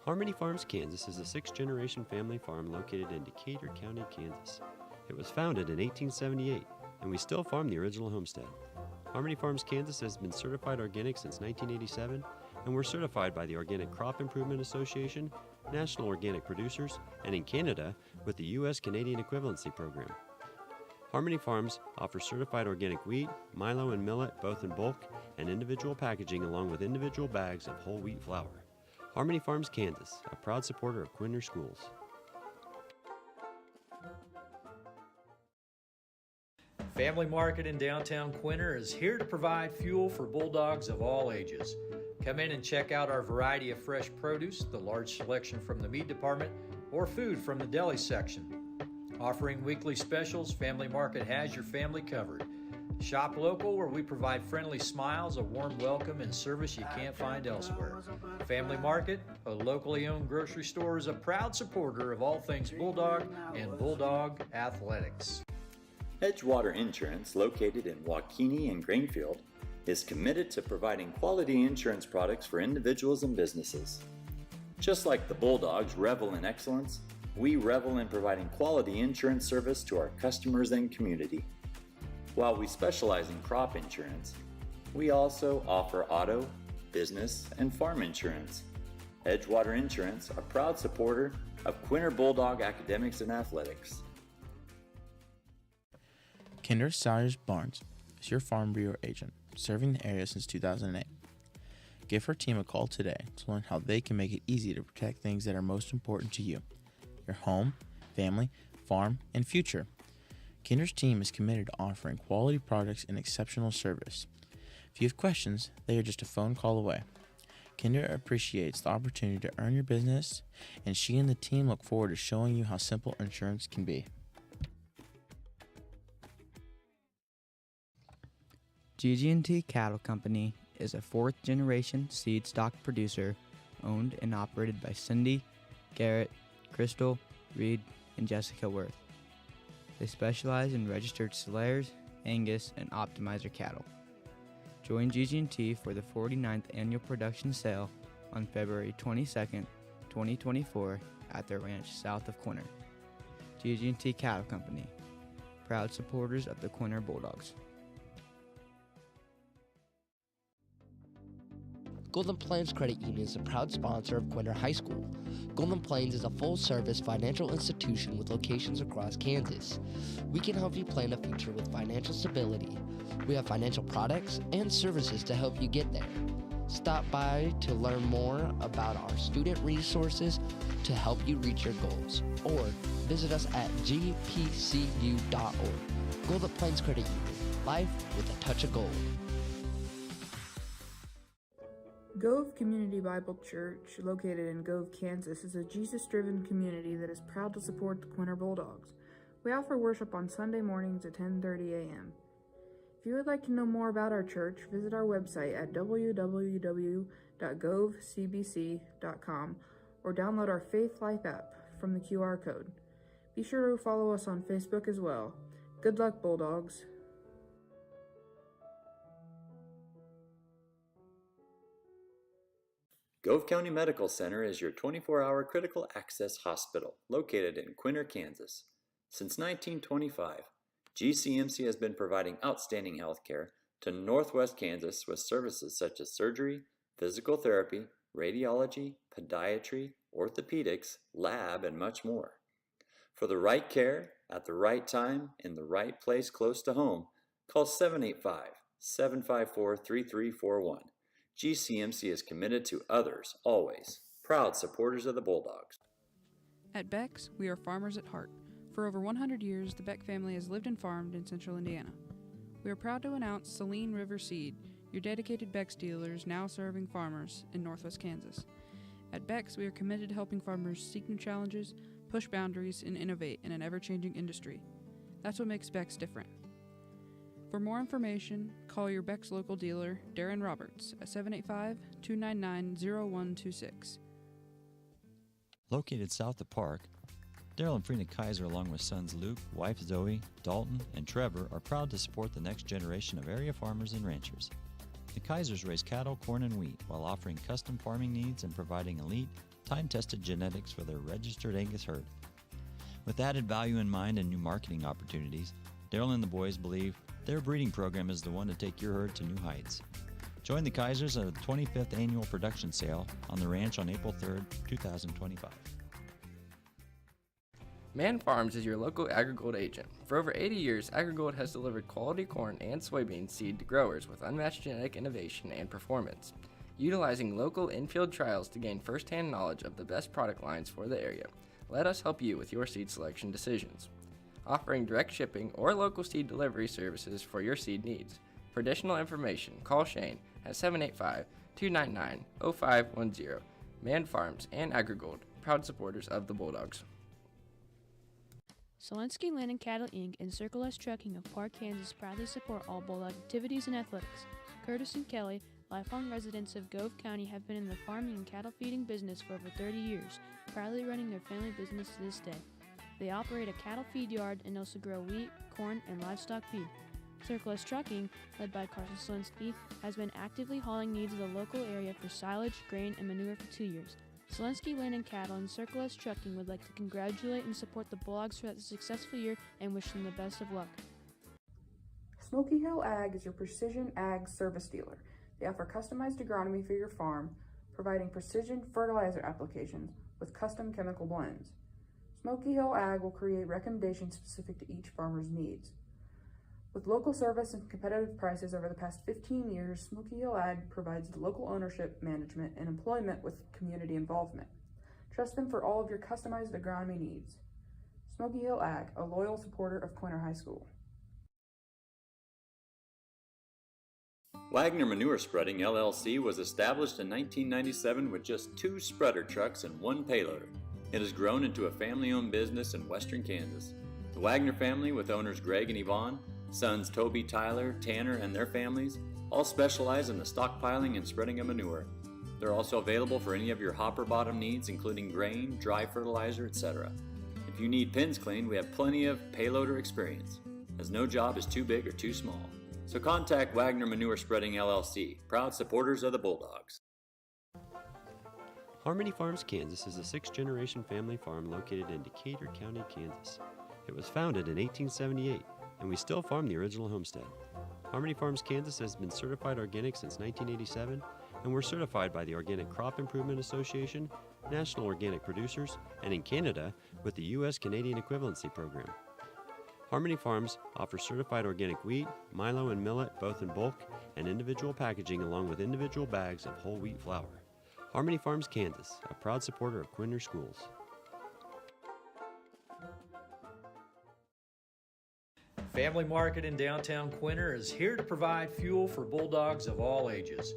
Harmony Farms, Kansas is a sixth-generation family farm located in Decatur County, Kansas. It was founded in 1878, and we still farm the original homestead. Harmony Farms, Kansas has been certified organic since 1987, and we're certified by the Organic Crop Improvement Association, National Organic Producers, and in Canada with the U.S. Canadian Equivalency Program. Harmony Farms offers certified organic wheat, milo, and millet both in bulk and individual packaging along with individual bags of whole wheat flour. Harmony Farms, Kansas, a proud supporter of Quinter schools. Family Market in downtown Quinter is here to provide fuel for Bulldogs of all ages. Come in and check out our variety of fresh produce, the large selection from the meat department, or food from the deli section. Offering weekly specials, Family Market has your family covered. Shop local, where we provide friendly smiles, a warm welcome, and service you can't find elsewhere. Family Market, a locally owned grocery store, is a proud supporter of all things Bulldog and Bulldog athletics. Edgewater Insurance, located in Waukene and Grainfield, is committed to providing quality insurance products for individuals and businesses. Just like the Bulldogs revel in excellence, we revel in providing quality insurance service to our customers and community. While we specialize in crop insurance, we also offer auto, business, and farm insurance. Edgewater Insurance, a proud supporter of Quinter Bulldog Academics and Athletics. Kinder Sawyers Barnes is your Farm Bureau agent, serving the area since 2008. Give her team a call today to learn how they can make it easy to protect things that are most important to you: your home, family, farm, and future. Kinder's team is committed to offering quality products and exceptional service. If you have questions, they are just a phone call away. Kinder appreciates the opportunity to earn your business, and she and the team look forward to showing you how simple insurance can be. GG&T Cattle Company is a fourth-generation seed stock producer owned and operated by Cindy, Garrett, Crystal, Reed, and Jessica Worth. They specialize in registered Slayers, Angus, and Optimizer cattle. Join GG&T for the 49th annual production sale on February 22nd, 2024 at their ranch south of Quinter. GG&T Cattle Company, proud supporters of the Quinter Bulldogs. Golden Plains Credit Union is a proud sponsor of Quinter High School. Golden Plains is a full-service financial institution with locations across Kansas. We can help you plan a future with financial stability. We have financial products and services to help you get there. Stop by to learn more about our student resources to help you reach your goals, or visit us at gpcu.org. Golden Plains Credit Union, life with a touch of gold. Gove Community Bible Church, located in Gove, Kansas, is a Jesus-driven community that is proud to support the Quinter Bulldogs. We offer worship on Sunday mornings at 10:30 a.m. If you would like to know more about our church, visit our website at www.govecbc.com or download our Faith Life app from the QR code. Be sure to follow us on Facebook as well. Good luck, Bulldogs. Gove County Medical Center is your 24-hour critical access hospital located in Quinter, Kansas. Since 1925, GCMC has been providing outstanding health care to Northwest Kansas with services such as surgery, physical therapy, radiology, podiatry, orthopedics, lab, and much more. For the right care, at the right time, in the right place close to home, call 785-754-3341. GCMC is committed to others, always. Proud supporters of the Bulldogs. At Beck's, we are farmers at heart. For over 100 years, the Beck family has lived and farmed in central Indiana. We are proud to announce Saline River Seed, your dedicated Beck's dealers now serving farmers in northwest Kansas. At Beck's, we are committed to helping farmers seek new challenges, push boundaries, and innovate in an ever-changing industry. That's what makes Beck's different. For more information, call your Beck's local dealer, Darren Roberts, at 785-299-0126. Located south of Park, Daryl and Frina Kaiser, along with sons Luke, wife Zoe, Dalton, and Trevor, are proud to support the next generation of area farmers and ranchers. The Kaisers raise cattle, corn, and wheat while offering custom farming needs and providing elite, time-tested genetics for their registered Angus herd. With added value in mind and new marketing opportunities, Daryl and the boys believe their breeding program is the one to take your herd to new heights. Join the Kaisers at the 25th Annual Production Sale on the ranch on April 3rd, 2025. Man Farms is your local AgriGold agent. For over 80 years, AgriGold has delivered quality corn and soybean seed to growers with unmatched genetic innovation and performance. Utilizing local in-field trials to gain first-hand knowledge of the best product lines for the area, let us help you with your seed selection decisions. Offering direct shipping or local seed delivery services for your seed needs. For additional information, call Shane at 785-299-0510. Man Farms and AgriGold, proud supporters of the Bulldogs. Selensky Land and Cattle Inc. and Circle S Trucking of Park, Kansas proudly support all Bulldog activities and athletics. Curtis and Kelly, lifelong residents of Gove County, have been in the farming and cattle feeding business for over 30 years, proudly running their family business to this day. They operate a cattle feed yard and also grow wheat, corn, and livestock feed. Circle S Trucking, led by Carson Selensky, has been actively hauling needs of the local area for silage, grain, and manure for 2 years. Selensky Land and Cattle and Circle S Trucking would like to congratulate and support the Bulldogs for that successful year and wish them the best of luck. Smoky Hill Ag is your precision ag service dealer. They offer customized agronomy for your farm, providing precision fertilizer applications with custom chemical blends. Smoky Hill Ag will create recommendations specific to each farmer's needs. With local service and competitive prices over the past 15 years, Smoky Hill Ag provides local ownership, management, and employment with community involvement. Trust them for all of your customized agronomy needs. Smoky Hill Ag, a loyal supporter of Quinter High School. Wagner Manure Spreading LLC was established in 1997 with just 2 spreader trucks and 1 payloader. It has grown into a family-owned business in western Kansas. The Wagner family, with owners Greg and Yvonne, sons Toby, Tyler, Tanner, and their families, all specialize in the stockpiling and spreading of manure. They're also available for any of your hopper bottom needs, including grain, dry fertilizer, etc. If you need pins cleaned, we have plenty of payloader experience, as no job is too big or too small. So contact Wagner Manure Spreading LLC, proud supporters of the Bulldogs. Harmony Farms, Kansas is a 6th-generation family farm located in Decatur County, Kansas. It was founded in 1878, and we still farm the original homestead. Harmony Farms, Kansas has been certified organic since 1987, and we're certified by the Organic Crop Improvement Association, National Organic Producers, and in Canada with the U.S. Canadian Equivalency Program. Harmony Farms offers certified organic wheat, milo, and millet both in bulk and individual packaging along with individual bags of whole wheat flour. Harmony Farms, Kansas, a proud supporter of Quinter Schools. Family Market in downtown Quinter is here to provide fuel for Bulldogs of all ages.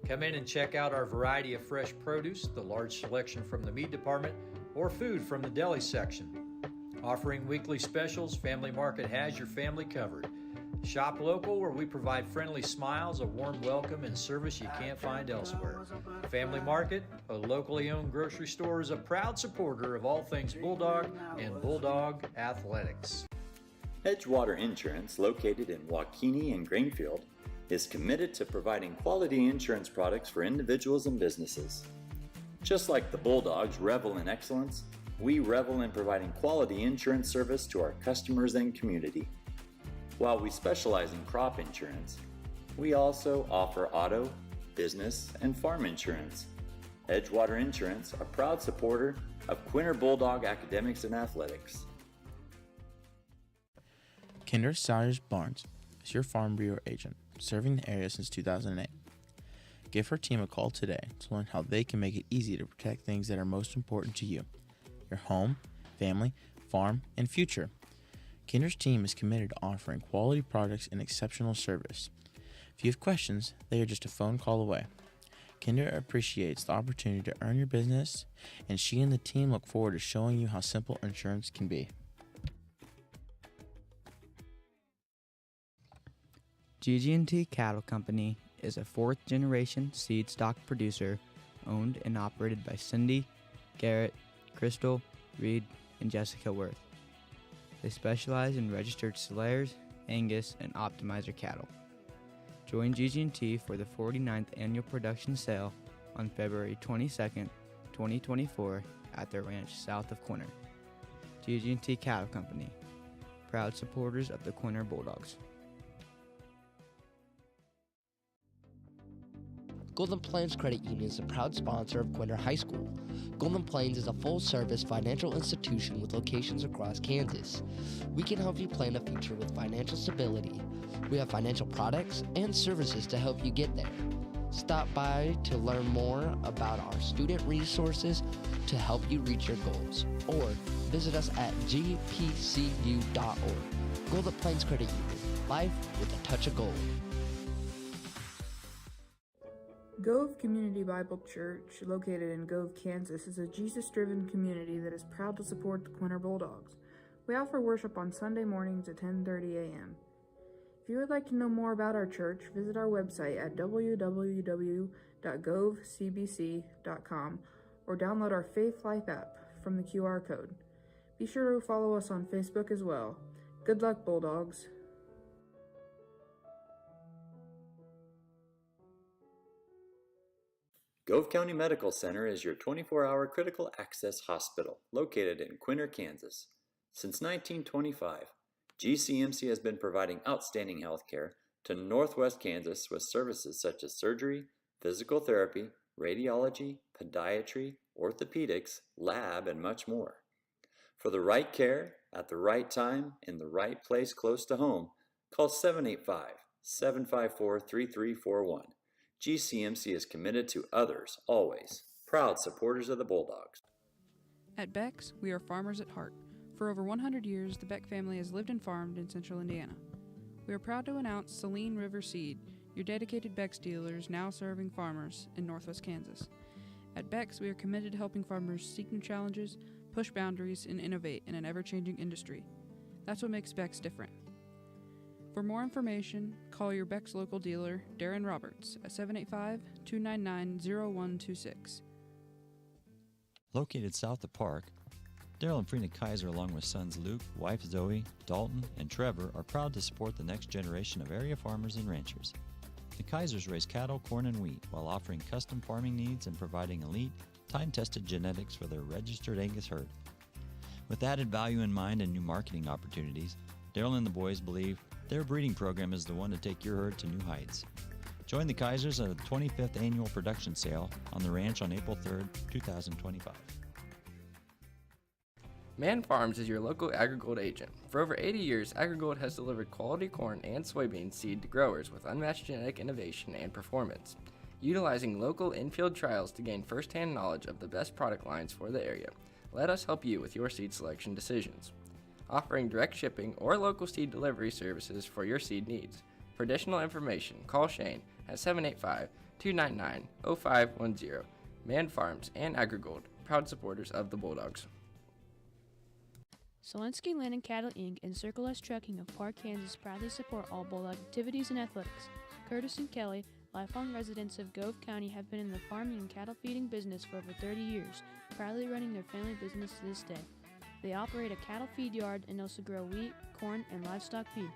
Come in and check out our variety of fresh produce, the large selection from the meat department, or food from the deli section. Offering weekly specials, Family Market has your family covered. Shop local, where we provide friendly smiles, a warm welcome, and service you can't find elsewhere. Family Market, a locally owned grocery store, is a proud supporter of all things Bulldog and Bulldog athletics. Edgewater Insurance, located in Waukene and Grainfield, is committed to providing quality insurance products for individuals and businesses. Just like the Bulldogs revel in excellence, we revel in providing quality insurance service to our customers and community. While we specialize in crop insurance, we also offer auto, business, and farm insurance. Edgewater Insurance, a proud supporter of Quinter Bulldog academics and athletics. Kinder Sawyers Barnes is your farm bureau agent, serving the area since 2008. Give her team a call today to learn how they can make it easy to protect things that are most important to you: your home, family, farm, and future. Kinder's team is committed to offering quality products and exceptional service. If you have questions, they are just a phone call away. Kinder appreciates the opportunity to earn your business, and she and the team look forward to showing you how simple insurance can be. GG&T Cattle Company is a 4th-generation seed stock producer owned and operated by Cindy, Garrett, Crystal, Reed, and Jessica Worth. They specialize in registered Slayers, Angus, and Optimizer cattle. Join GG&T for the 49th Annual Production Sale on February 22nd, 2024 at their ranch south of Quinter. GG&T Cattle Company, proud supporters of the Quinter Bulldogs. Golden Plains Credit Union is a proud sponsor of Quinter High School. Golden Plains is a full-service financial institution with locations across Kansas. We can help you plan a future with financial stability. We have financial products and services to help you get there. Stop by to learn more about our student resources to help you reach your goals, or visit us at gpcu.org. Golden Plains Credit Union, life with a touch of gold. Gove Community Bible Church, located in Gove, Kansas, is a Jesus-driven community that is proud to support the Quinter Bulldogs. We offer worship on Sunday mornings at 10:30 a.m. If you would like to know more about our church, visit our website at www.govecbc.com or download our Faith Life app from the QR code. Be sure to follow us on Facebook as well. Good luck, Bulldogs. Gove County Medical Center is your 24-hour critical access hospital located in Quinter, Kansas. Since 1925, GCMC has been providing outstanding health care to Northwest Kansas with services such as surgery, physical therapy, radiology, podiatry, orthopedics, lab, and much more. For the right care, at the right time, in the right place close to home, call 785-754-3341. GCMC is committed to others, always. Proud supporters of the Bulldogs. At Beck's, we are farmers at heart. For over 100 years, the Beck family has lived and farmed in central Indiana. We are proud to announce Saline River Seed, your dedicated Beck's dealers now serving farmers in northwest Kansas. At Beck's, we are committed to helping farmers seek new challenges, push boundaries, and innovate in an ever-changing industry. That's what makes Beck's different. For more information, call your Beck's local dealer, Darren Roberts, at 785-299-0126. Located south of Park, Daryl and Frina Kaiser, along with sons Luke, wife Zoe, Dalton, and Trevor, are proud to support the next generation of area farmers and ranchers. The Kaisers raise cattle, corn, and wheat while offering custom farming needs and providing elite, time-tested genetics for their registered Angus herd. With added value in mind and new marketing opportunities, Daryl and the boys believe their breeding program is the one to take your herd to new heights. Join the Kaisers at the 25th Annual Production Sale on the ranch on April 3rd, 2025. Man Farms is your local AgriGold agent. For over 80 years, AgriGold has delivered quality corn and soybean seed to growers with unmatched genetic innovation and performance. Utilizing local infield trials to gain first-hand knowledge of the best product lines for the area, let us help you with your seed selection decisions. Offering direct shipping or local seed delivery services for your seed needs. For additional information, call Shane at 785-299-0510. Man Farms and AgriGold, proud supporters of the Bulldogs. Selensky Land and Cattle Inc. and Circle S Trucking of Park, Kansas proudly support all Bulldog activities and athletics. Curtis and Kelly, lifelong residents of Gove County, have been in the farming and cattle feeding business for over 30 years, proudly running their family business to this day. They operate a cattle feed yard and also grow wheat, corn, and livestock feed.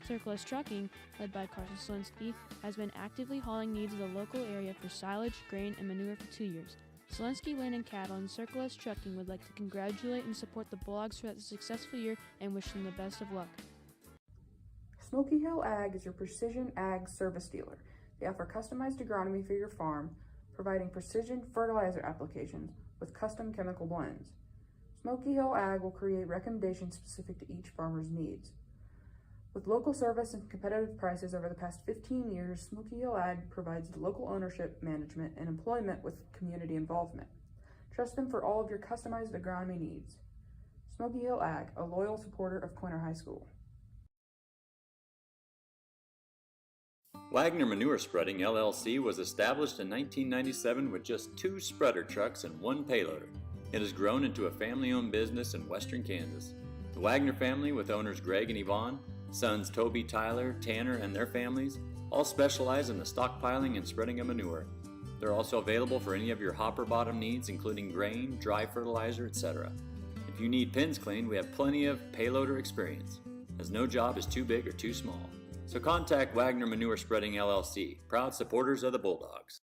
Circle S Trucking, led by Carson Selensky, has been actively hauling needs of the local area for silage, grain, and manure for 2 years. Selensky Land and Cattle and Circle S Trucking would like to congratulate and support the Bulldogs for a successful year and wish them the best of luck. Smoky Hill Ag is your precision ag service dealer. They offer customized agronomy for your farm, providing precision fertilizer applications with custom chemical blends. Smoky Hill Ag will create recommendations specific to each farmer's needs. With local service and competitive prices over the past 15 years, Smoky Hill Ag provides local ownership, management, and employment with community involvement. Trust them for all of your customized agronomy needs. Smoky Hill Ag, a loyal supporter of Quinter High School. Wagner Manure Spreading LLC was established in 1997 with just 2 spreader trucks and 1 payloader. It has grown into a family-owned business in western Kansas. The Wagner family, with owners Greg and Yvonne, sons Toby, Tyler, Tanner, and their families, all specialize in the stockpiling and spreading of manure. They're also available for any of your hopper bottom needs, including grain, dry fertilizer, etc. If you need pins cleaned, we have plenty of payloader experience, as no job is too big or too small. So contact Wagner Manure Spreading LLC, proud supporters of the Bulldogs.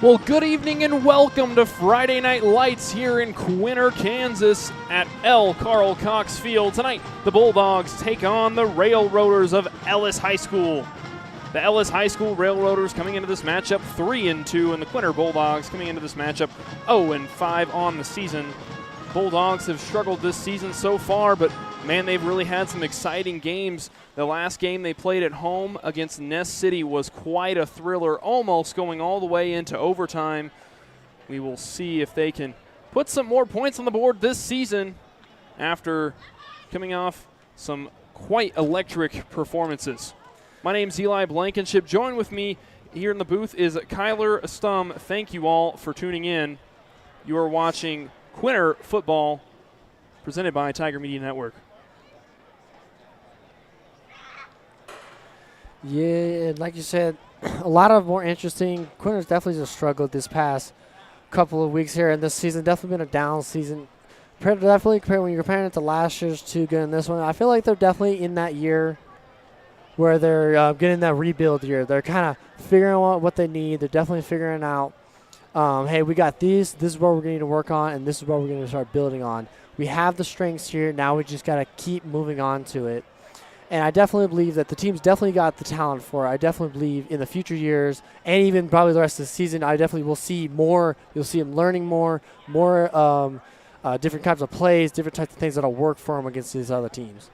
Well, good evening and welcome to Friday Night Lights here in Quinter, Kansas at L. Carl Cox Field. Tonight, the Bulldogs take on the Railroaders of Ellis High School. The Ellis High School Railroaders coming into this matchup 3-2, and the Quinter Bulldogs coming into this matchup 0-5 on the season. Bulldogs have struggled this season so far, but man, they've really had some exciting games. The last game they played at home against Ness City was quite a thriller, almost going all the way into overtime. We will see if they can put some more points on the board this season after coming off some quite electric performances. My name's Eli Blankenship. Join with me here in the booth is Kyler Stum. Thank you all for tuning in. You are watching Quinter football presented by Tiger Media Network. Yeah, and like you said, a lot of more interesting. Quinter's definitely just struggled this past couple of weeks here in this season. Definitely been a down season. Definitely when you're comparing it to last year's too good in this one, I feel like they're definitely in that year where they're getting that rebuild year. They're kind of figuring out what they need. They're definitely figuring out, hey, we got these. This is what we're going to work on, and this is what we're going to start building on. We have the strengths here. Now we just got to keep moving on to it. And I definitely believe that the team's definitely got the talent for it. I definitely believe in the future years and even probably the rest of the season, I definitely will see more. You'll see them learning more different types of plays, different types of things that will work for them against these other teams.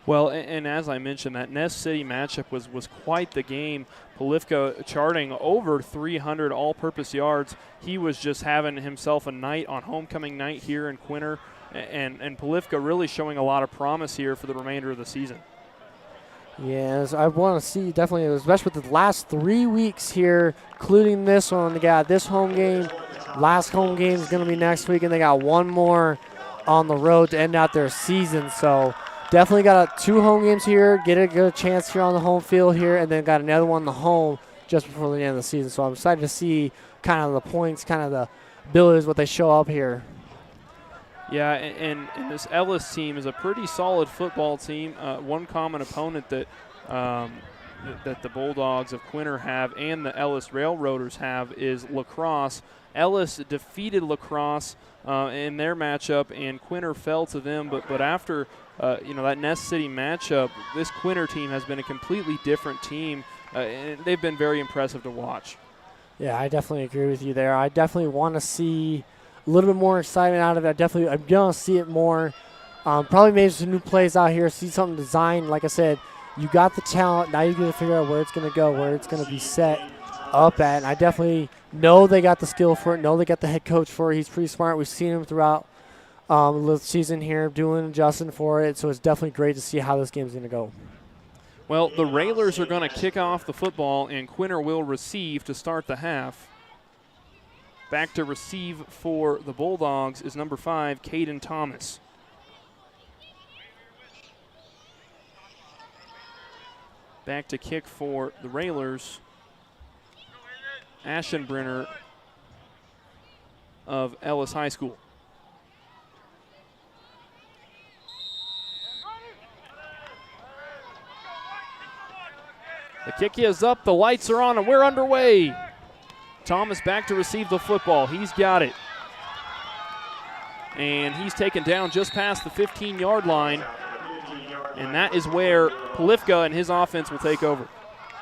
Well, and as I mentioned, that Ness City matchup was quite the game. Polifka charting over 300 all-purpose yards. He was just having himself a night on homecoming night here in Quinter, and Polifka really showing a lot of promise here for the remainder of the season. Yes, I want to see definitely, especially with the last 3 weeks here, including this one. They got this home game. Last home game is going to be next week, and they got one more on the road to end out their season. So definitely got 2 home games here, get a good chance here on the home field here, and then got another one in the home just before the end of the season. So I'm excited to see kind of the points, kind of the abilities, what they show up here. Yeah, and this Ellis team is a pretty solid football team. One common opponent that the Bulldogs of Quinter have and the Ellis Railroaders have is lacrosse. Ellis defeated lacrosse in their matchup, and Quinter fell to them. But after that Ness City matchup, this Quinter team has been a completely different team, and they've been very impressive to watch. Yeah, I definitely agree with you there. I definitely want to see a little bit more excitement out of it. I'm going to see it more. Probably maybe some new plays out here, see something designed. Like I said, you got the talent. Now you're going to figure out where it's going to go, where it's going to be set up at. And I definitely know they got the skill for it, know they got the head coach for it. He's pretty smart. We've seen him throughout the season here doing adjusting for it. So it's definitely great to see how this game's going to go. Well, the Railers are going to kick off the football, and Quinter will receive to start the half. Back to receive for the Bulldogs is number 5, Caden Thomas. Back to kick for the Railers, Aschenbrenner of Ellis High School. The kick is up, the lights are on, and we're underway. Thomas back to receive the football. He's got it. And he's taken down just past the 15-yard line. And that is where Polifka and his offense will take over.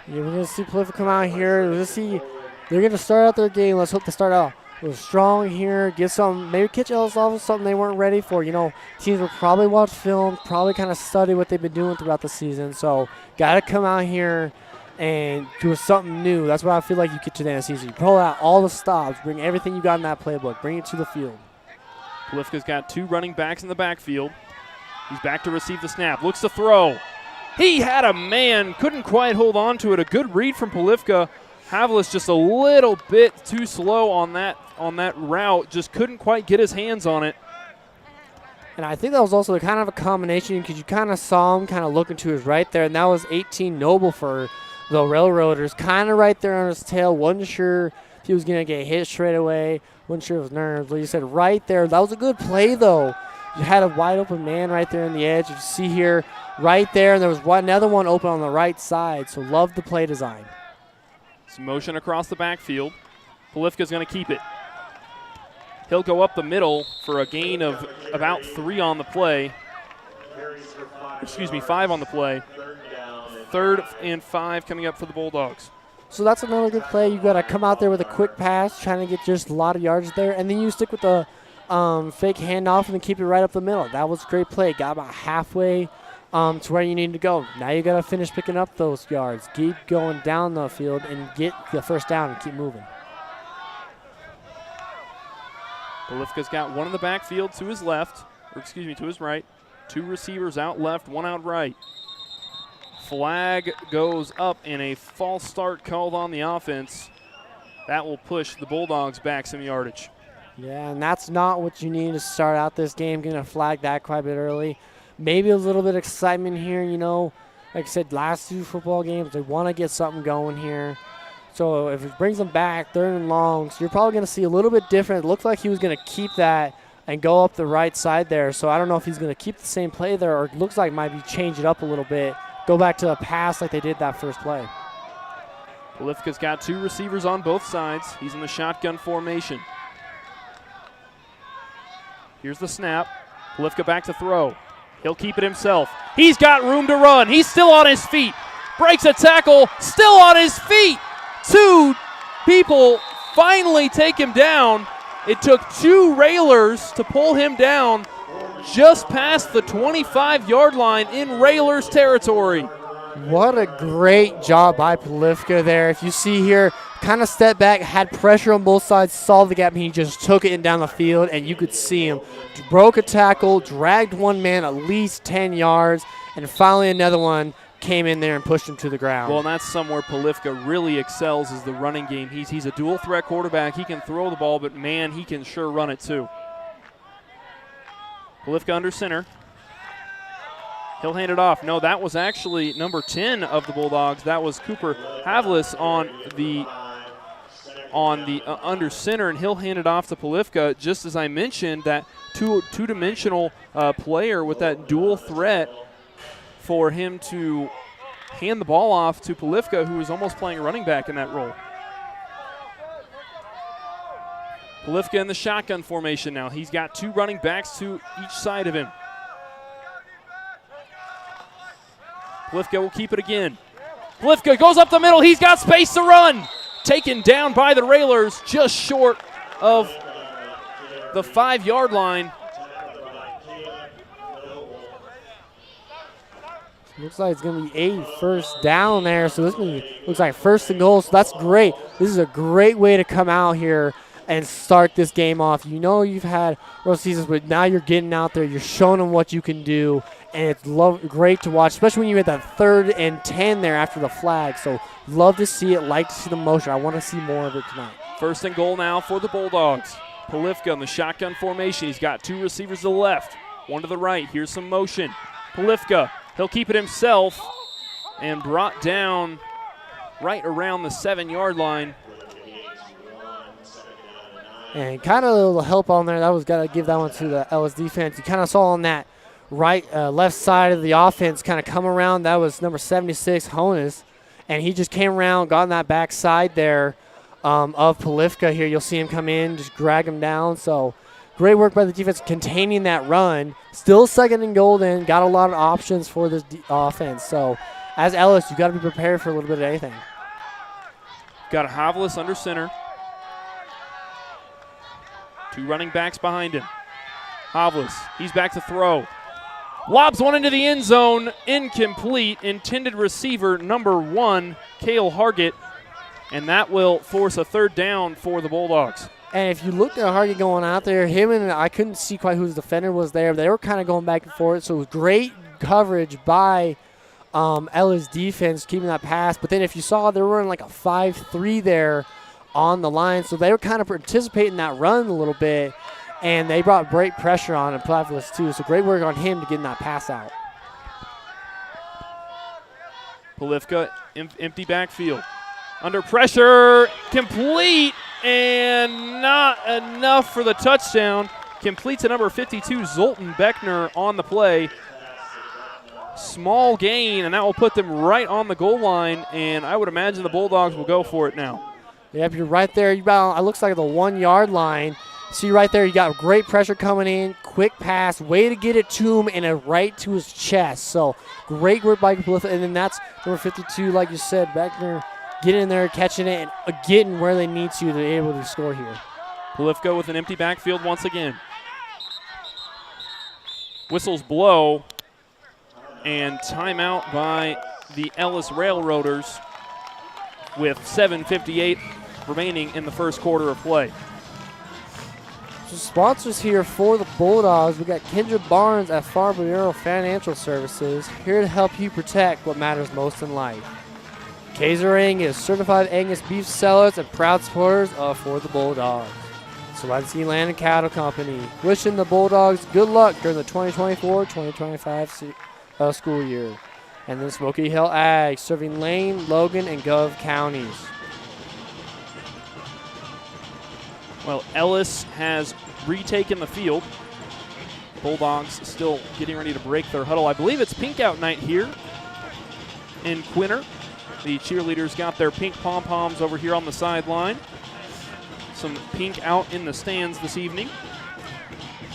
Yeah, we're going to see Polifka come out here. We're going to see they're going to start out their game. Let's hope they start out a little strong here. Get some, maybe catch Ellis off of something they weren't ready for. You know, teams will probably watch film, probably kind of study what they've been doing throughout the season. So got to come out here and do something new. That's what I feel like you get to the end of the season. You pull out all the stops, bring everything you got in that playbook, bring it to the field. Polifka's got 2 running backs in the backfield. He's back to receive the snap, looks to throw. He had a man, couldn't quite hold on to it. A good read from Polifka. Havlis just a little bit too slow on that route, just couldn't quite get his hands on it. And I think that was also kind of a combination because you kind of saw him kind of looking to his right there, and that was 18 Noble for the Railroaders, kind of right there on his tail. Wasn't sure if he was going to get hit straight away. Wasn't sure it was nerves. But you said right there. That was a good play, though. You had a wide open man right there in the edge. You see here right there, and there was another one open on the right side. So love the play design. Some motion across the backfield. Polifka's going to keep it. He'll go up the middle for a gain of about 3 on the play. 5 on the play. 3rd and 5 coming up for the Bulldogs. So that's another good play. You got to come out there with a quick pass, trying to get just a lot of yards there, and then you stick with the fake handoff and then keep it right up the middle. That was a great play. Got about halfway to where you need to go. Now you got to finish picking up those yards. Keep going down the field and get the first down and keep moving. Polifka's got one in the backfield to his left, to his right. 2 receivers out left, 1 out right. Flag goes up and a false start called on the offense. That will push the Bulldogs back some yardage. Yeah, and that's not what you need to start out this game. Going to flag that quite a bit early. Maybe a little bit of excitement here, Like I said, last 2 football games, they want to get something going here. So if it brings them back, 3rd and long, so you're probably going to see a little bit different. It looked like he was going to keep that and go up the right side there. So I don't know if he's going to keep the same play there, or it looks like might be change it up a little bit, go back to a pass like they did that first play. Polifka's got 2 receivers on both sides. He's in the shotgun formation. Here's the snap. Polifka back to throw. He'll keep it himself. He's got room to run. He's still on his feet. Breaks a tackle, still on his feet. 2 people finally take him down. It took 2 railers to pull him down just past the 25-yard line in Railers territory. What a great job by Polifka there. If you see here, kind of stepped back, had pressure on both sides, saw the gap, and he just took it in down the field, and you could see him. Broke a tackle, dragged one man at least 10 yards, and finally another one came in there and pushed him to the ground. Well, and that's somewhere Polifka really excels is the running game. He's a dual-threat quarterback. He can throw the ball, but, man, he can sure run it too. Polifka under center. He'll hand it off. No, that was actually number 10 of the Bulldogs. That was Cooper Havlis on the under center, and he'll hand it off to Polifka. Just as I mentioned, that two-dimensional player with that dual threat for him to hand the ball off to Polifka, who is almost playing running back in that role. Polifka in the shotgun formation now. He's got 2 running backs to each side of him. Polifka will keep it again. Polifka goes up the middle. He's got space to run. Taken down by the Railers, just short of the 5-yard line. Looks like it's going to be a first down there. So this looks like 1st and goal. So that's great. This is a great way to come out here and start this game off. You know you've had rough seasons, but now you're getting out there. You're showing them what you can do, and it's great to watch, especially when you get that 3rd and 10 there after the flag. So love to see it, like to see the motion. I want to see more of it tonight. 1st and goal now for the Bulldogs. Polifka in the shotgun formation. He's got 2 receivers to the left, 1 to the right. Here's some motion. Polifka, he'll keep it himself and brought down right around the 7-yard line. And kind of a little help on there. That was got to give that one to the Ellis defense. You kind of saw on that left side of the offense kind of come around. That was number 76, Honus. And he just came around, got on that back side there of Polifka here. You'll see him come in, just drag him down. So great work by the defense containing that run. Still 2nd and goal then. Got a lot of options for this offense. So as Ellis, you got to be prepared for a little bit of anything. Got a Havlis under center. 2 running backs behind him. Havlis, he's back to throw. Lobs one into the end zone, incomplete. Intended receiver number 1, Cale Hargett, and that will force a 3rd down for the Bulldogs. And if you looked at Hargett going out there, him and I couldn't see quite who the defender was there. They were kind of going back and forth, so it was great coverage by Ellis defense keeping that pass. But then if you saw, they were running like a 5-3 there on the line, so they were kind of participating in that run a little bit, and they brought great pressure on him, Plavlis too, so great work on him to get that pass out. Polifka, empty backfield. Under pressure, complete, and not enough for the touchdown. Complete to number 52, Zoltan Beckner on the play. Small gain, and that will put them right on the goal line, and I would imagine the Bulldogs will go for it now. Yep, you're right there. It looks like the 1 yard line. See right there, you got great pressure coming in, quick pass, way to get it to him, and a right to his chest. So great work by Cliff. And then that's number 52, like you said, Beckner getting in there, catching it, and getting where they need to be able to score here. Polifka with an empty backfield once again. Whistles blow, and timeout by the Ellis Railroaders with 7:58 remaining in the first quarter of play. So sponsors here for the Bulldogs, we got Kendra Barnes at Farm Bureau Financial Services, here to help you protect what matters most in life. Kaiser Angus, certified Angus beef sellers and proud supporters for the Bulldogs. Selenski Land and Cattle Company, wishing the Bulldogs good luck during the 2024-2025 school year. And then Smoky Hill Ag, serving Lane, Logan, and Gove counties. Well, Ellis has retaken the field. Bulldogs still getting ready to break their huddle. I believe it's pink out night here in Quinter. The cheerleaders got their pink pom-poms over here on the sideline. Some pink out in the stands this evening.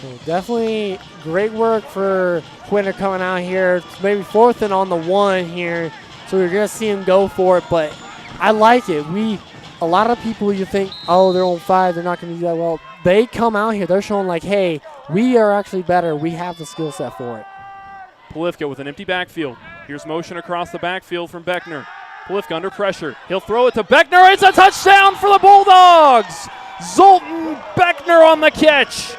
So definitely great work for Quinter coming out here. It's maybe 4th and on the 1 here, so we're going to see him go for it, but I like it. A lot of people, you think, oh, they're on 5, they're not going to do that well. They come out here, they're showing like, hey, we are actually better. We have the skill set for it. Polifka with an empty backfield. Here's motion across the backfield from Beckner. Polifka under pressure. He'll throw it to Beckner. It's a touchdown for the Bulldogs. Zoltan Beckner on the catch.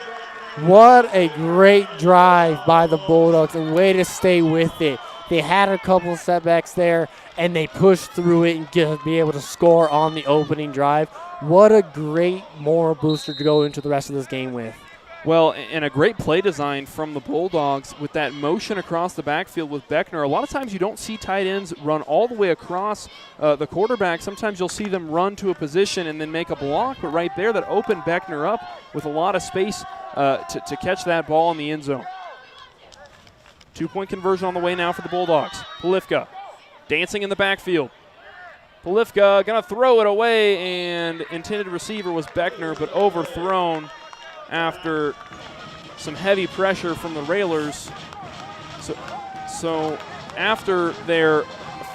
What a great drive by the Bulldogs and way to stay with it. They had a couple of setbacks there, and they pushed through it and be able to score on the opening drive. What a great moral booster to go into the rest of this game with. Well, and a great play design from the Bulldogs with that motion across the backfield with Beckner. A lot of times you don't see tight ends run all the way across the quarterback. Sometimes you'll see them run to a position and then make a block, but right there that opened Beckner up with a lot of space to catch that ball in the end zone. 2-point conversion on the way now for the Bulldogs. Polifka dancing in the backfield. Polifka going to throw it away, and intended receiver was Beckner, but overthrown after some heavy pressure from the Railers. So after their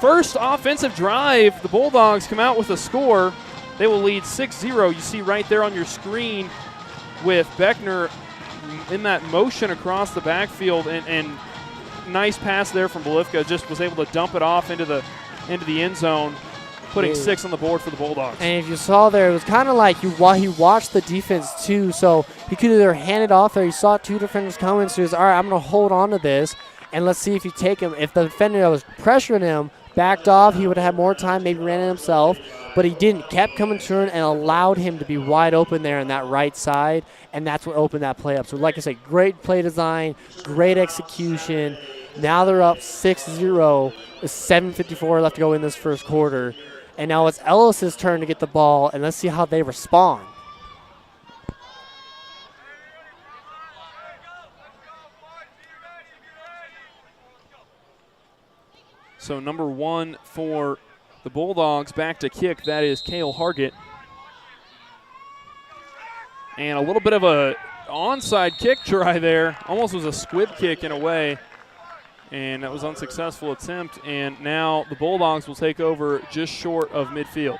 first offensive drive, the Bulldogs come out with a score. They will lead 6-0. You see right there on your screen with Beckner in that motion across the backfield, and nice pass there from Polifka. Just was able to dump it off into the end zone, putting 6 on the board for the Bulldogs. And if you saw there, it was kind of like he watched the defense too, so he could either hand it off there. He saw 2 defenders coming, so he was, all right, I'm going to hold on to this, and let's see if you take him. If the defender that was pressuring him backed off, he would have had more time, maybe ran it himself, but he didn't. Kept coming to him and allowed him to be wide open there on that right side, and that's what opened that play up. So like I said, great play design, great execution. Now they're up 6-0 with 7:54 left to go in this first quarter. And now it's Ellis' turn to get the ball, and let's see how they respond. So number 1 for the Bulldogs back to kick, that is Cale Hargett. And a little bit of a onside kick try there. Almost was a squib kick in a way. And that was an unsuccessful attempt. And now the Bulldogs will take over just short of midfield.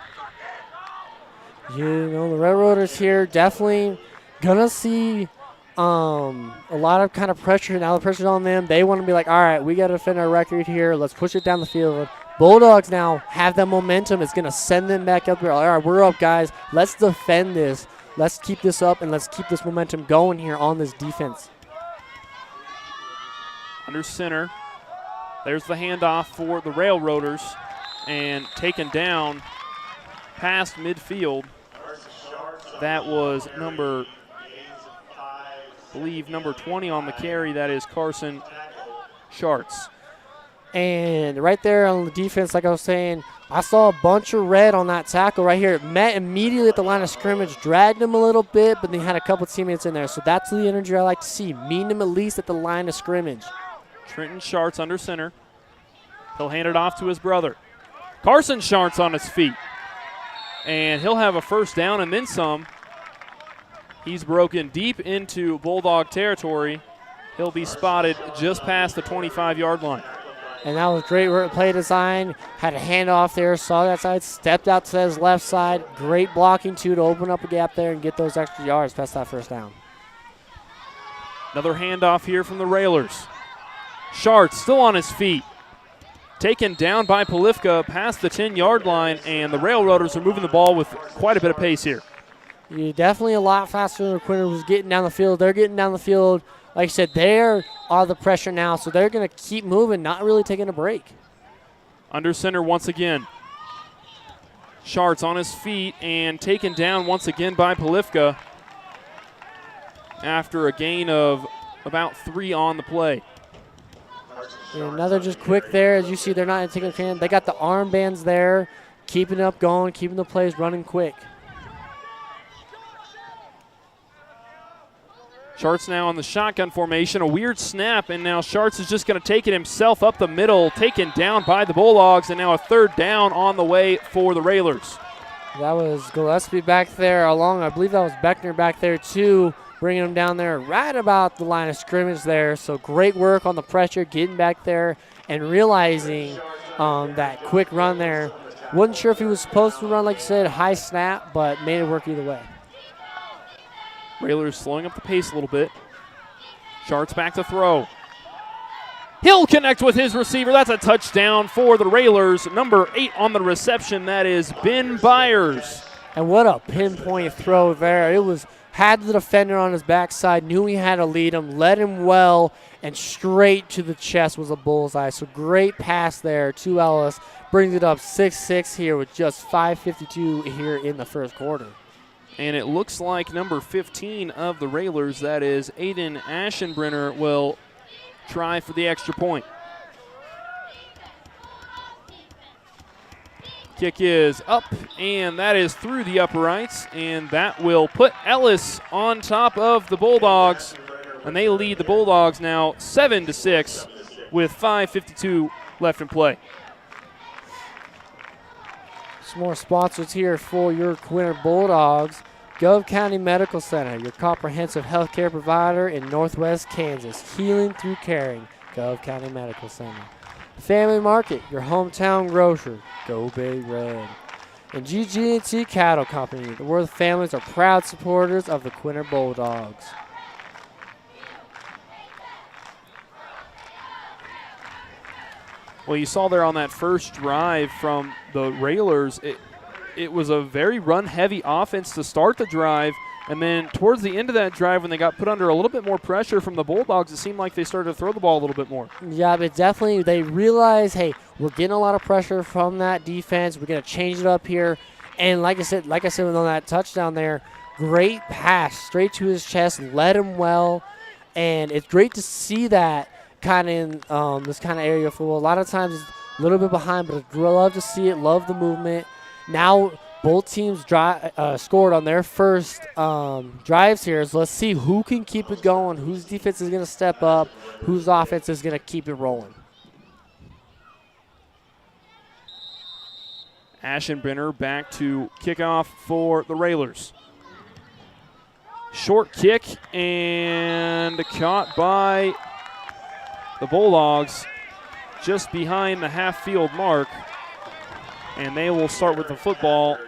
You know, the Railroaders here definitely going to see a lot of kind of pressure. Now the pressure's on them. They want to be like, all right, we got to defend our record here. Let's push it down the field. Bulldogs now have that momentum. It's going to send them back up here. All right, we're up, guys. Let's defend this. Let's keep this up, and let's keep this momentum going here on this defense. Under center. There's the handoff for the Railroaders, and taken down past midfield. That was number 20 on the carry. That is Carson Schartz. And right there on the defense, like I was saying, I saw a bunch of red on that tackle right here. It met immediately at the line of scrimmage, dragged him a little bit, but they had a couple teammates in there. So that's the energy I like to see, meeting him at least at the line of scrimmage. Trenton Schartz under center. He'll hand it off to his brother. Carson Schartz on his feet. and he'll have a first down and then some. He's broken deep into Bulldog territory. He'll be spotted just past the 25-yard line. And that was great work, play design. Had a handoff there, saw that side, stepped out to his left side. Great blocking, too, to open up a gap there and get those extra yards past that first down. Another handoff here from the Railers. Schartz still on his feet. Taken down by Polifka past the 10-yard line, and the Railroaders are moving the ball with quite a bit of pace here. You're definitely a lot faster than Quinter was getting down the field. They're getting down the field. Like I said, they're on the pressure now, so they're going to keep moving, not really taking a break. Under center once again. Schartz on his feet and taken down once again by Polifka after a gain of about 3 on the play. And another just quick there. As you see, they're not taking a fan. They got the armbands there, keeping it up going, keeping the plays running quick. Schartz now on the shotgun formation, a weird snap, and now Schartz is just going to take it himself up the middle, taken down by the Bulldogs, and now a third down on the way for the Railers. That was Gillespie back there along, I believe that was Beckner back there too, bringing him down there right about the line of scrimmage there. So great work on the pressure, getting back there and realizing that quick run there. Wasn't sure if he was supposed to run, like you said, high snap, but made it work either way. Railers slowing up the pace a little bit. Schartz back to throw. He'll connect with his receiver. That's a touchdown for the Railers. Number 8 on the reception, that is Ben Byers. And what a pinpoint throw there. It was, had the defender on his backside, knew he had to lead him, led him well, and straight to the chest was a bullseye. So great pass there to Ellis. Brings it up 6-6 here with just 5:52 here in the first quarter. And it looks like number 15 of the Railers, that is Aiden Aschenbrenner, will try for the extra point. Kick is up, and that is through the uprights, and that will put Ellis on top of the Bulldogs, and they lead the Bulldogs now 7-6 with 5:52 left in play. Some more sponsors here for your Quinter Bulldogs. Gove County Medical Center, your comprehensive healthcare provider in Northwest Kansas. Healing through caring. Gove County Medical Center. Family Market, your hometown grocer. Go Big Red. And GG&T Cattle Company. The Worth families are proud supporters of the Quinter Bulldogs. Well, you saw there on that first drive from the Railers, it was a very run-heavy offense to start the drive, and then towards the end of that drive when they got put under a little bit more pressure from the Bulldogs, it seemed like they started to throw the ball a little bit more. Yeah, but definitely they realized, hey, we're getting a lot of pressure from that defense. We're going to change it up here. And like I said on that touchdown there, great pass straight to his chest, led him well, and it's great to see that kind of in this kind of area of football. A lot of times it's a little bit behind, but I love to see it, love the movement. Now both teams scored on their first drives here. So let's see who can keep it going, whose defense is going to step up, whose offense is going to keep it rolling. Aschenbrenner back to kickoff for the Railers. Short kick and caught by the Bulldogs just behind the half-field mark. And they will start with the football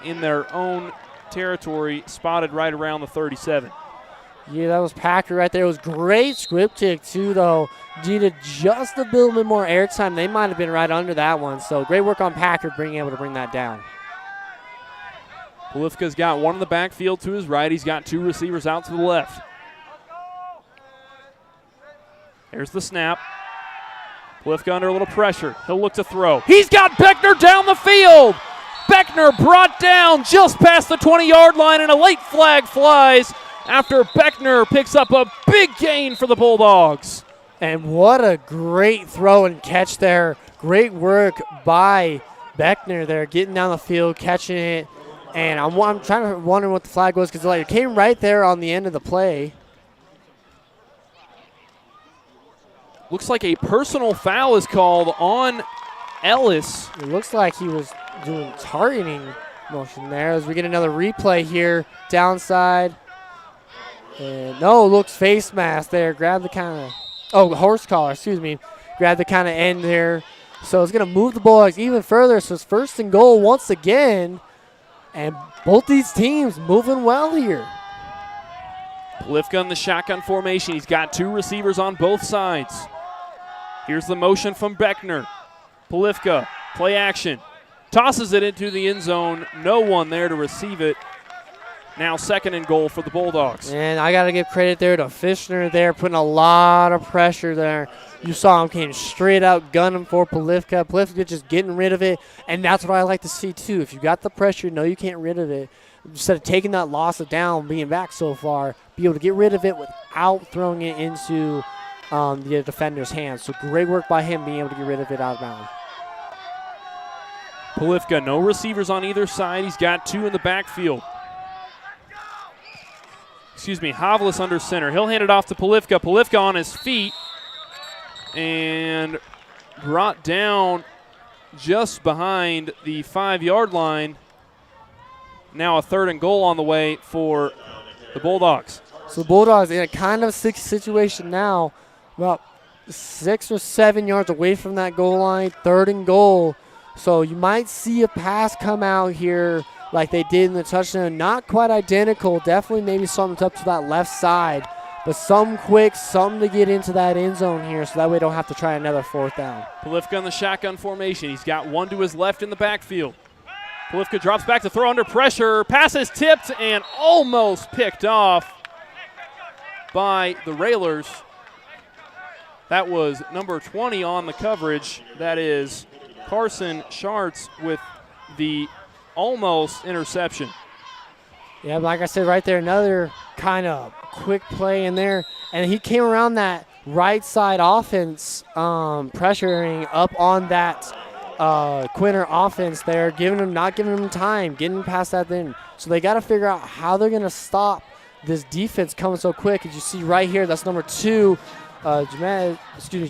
in their own territory, spotted right around the 37. Yeah, that was Packer right there. It was great script kick, too, though. Needed just a little bit more airtime. They might have been right under that one. So great work on Packer being able to bring that down. Polifka's got one in the backfield to his right. He's got 2 receivers out to the left. There's the snap. Polifka under a little pressure. He'll look to throw. He's got Beckner down the field. Beckner brought down just past the 20-yard line, and a late flag flies after Beckner picks up a big gain for the Bulldogs. And what a great throw and catch there. Great work by Beckner there, getting down the field, catching it. And I'm trying to wonder what the flag was because it came right there on the end of the play. Looks like a personal foul is called on Ellis. It looks like he was doing targeting motion there as we get another replay here. Downside. And no, looks face mask there. Grab the kind of, horse collar, excuse me. Grab the kind of end there. So it's going to move the Bulldogs even further. So it's 1st and goal once again. And both these teams moving well here. Polifka in the shotgun formation. He's got 2 receivers on both sides. Here's the motion from Beckner. Polifka, play action. Tosses it into the end zone. No one there to receive it. Now 2nd and goal for the Bulldogs. And I got to give credit there to Fishner there, putting a lot of pressure there. You saw him came straight out, gunning for Polifka. Polifka just getting rid of it, and that's what I like to see too. If you got the pressure, know you can't rid of it. Instead of taking that loss of down, being back so far, be able to get rid of it without throwing it into the defender's hands. So great work by him being able to get rid of it out of bounds. Polifka, no receivers on either side. He's got 2 in the backfield. Havlis under center. He'll hand it off to Polifka. Polifka on his feet and brought down just behind the 5-yard line. Now a 3rd and goal on the way for the Bulldogs. So the Bulldogs in a kind of situation now, about 6 or 7 yards away from that goal line, 3rd and goal. So you might see a pass come out here like they did in the touchdown. Not quite identical. Definitely maybe something up to that left side. But some quick, some to get into that end zone here so that way they don't have to try another 4th down. Polifka in the shotgun formation. He's got 1 to his left in the backfield. Polifka drops back to throw under pressure. Pass is tipped and almost picked off by the Railers. That was number 20 on the coverage. That is Carson Schartz with the almost interception. Yeah, like I said right there, another kind of quick play in there. And he came around that right side offense, pressuring up on that Quinter offense there, not giving him time, getting past that then. So they got to figure out how they're going to stop this defense coming so quick. As you see right here, that's number 2,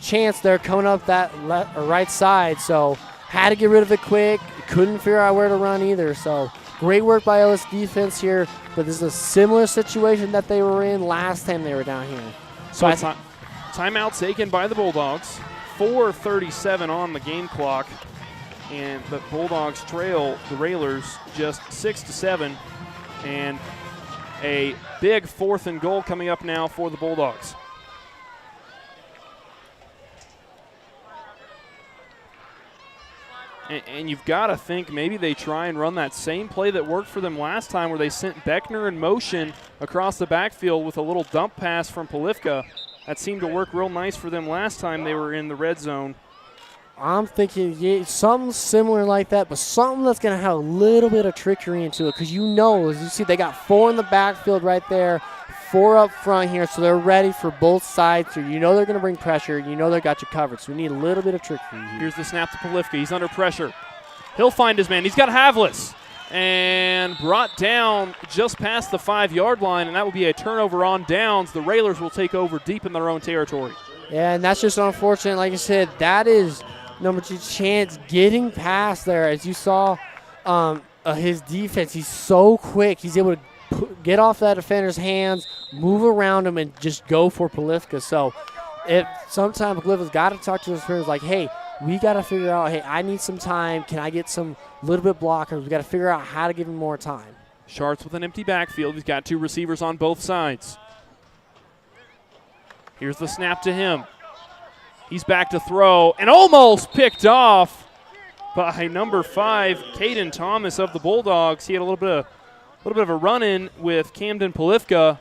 Chance there coming up that right side. So had to get rid of it quick. Couldn't figure out where to run either. So great work by Ellis defense here. But this is a similar situation that they were in last time they were down here. So timeout taken by the Bulldogs. 4:37 on the game clock. And the Bulldogs trail the Railers just 6-7. And a big 4th and goal coming up now for the Bulldogs. And you've got to think maybe they try and run that same play that worked for them last time where they sent Beckner in motion across the backfield with a little dump pass from Polifka. That seemed to work real nice for them last time they were in the red zone. I'm thinking something similar like that, but something that's going to have a little bit of trickery into it because as you see, they got 4 in the backfield right there, 4 up front here, so they're ready for both sides. So they're going to bring pressure. They got you covered, so we need a little bit of trickery here. Here's the snap to Polifka. He's under pressure. He'll find his man. He's got Havlis and brought down just past the 5-yard line, and that will be a turnover on downs. The Railers will take over deep in their own territory. Yeah, and that's just unfortunate. Like I said, that is number 2 Chance getting past there. As you saw his defense, he's so quick. He's able to get off that defender's hands, move around him, and just go for Polifka. So sometimes Polifka's got to talk to his friends like, hey, we got to figure out, hey, I need some time. Can I get some little bit blockers? We got to figure out how to give him more time. Schartz with an empty backfield. He's got 2 receivers on both sides. Here's the snap to him. He's back to throw and almost picked off by number 5, Caden Thomas of the Bulldogs. He had a little bit of a run-in with Camden Polifka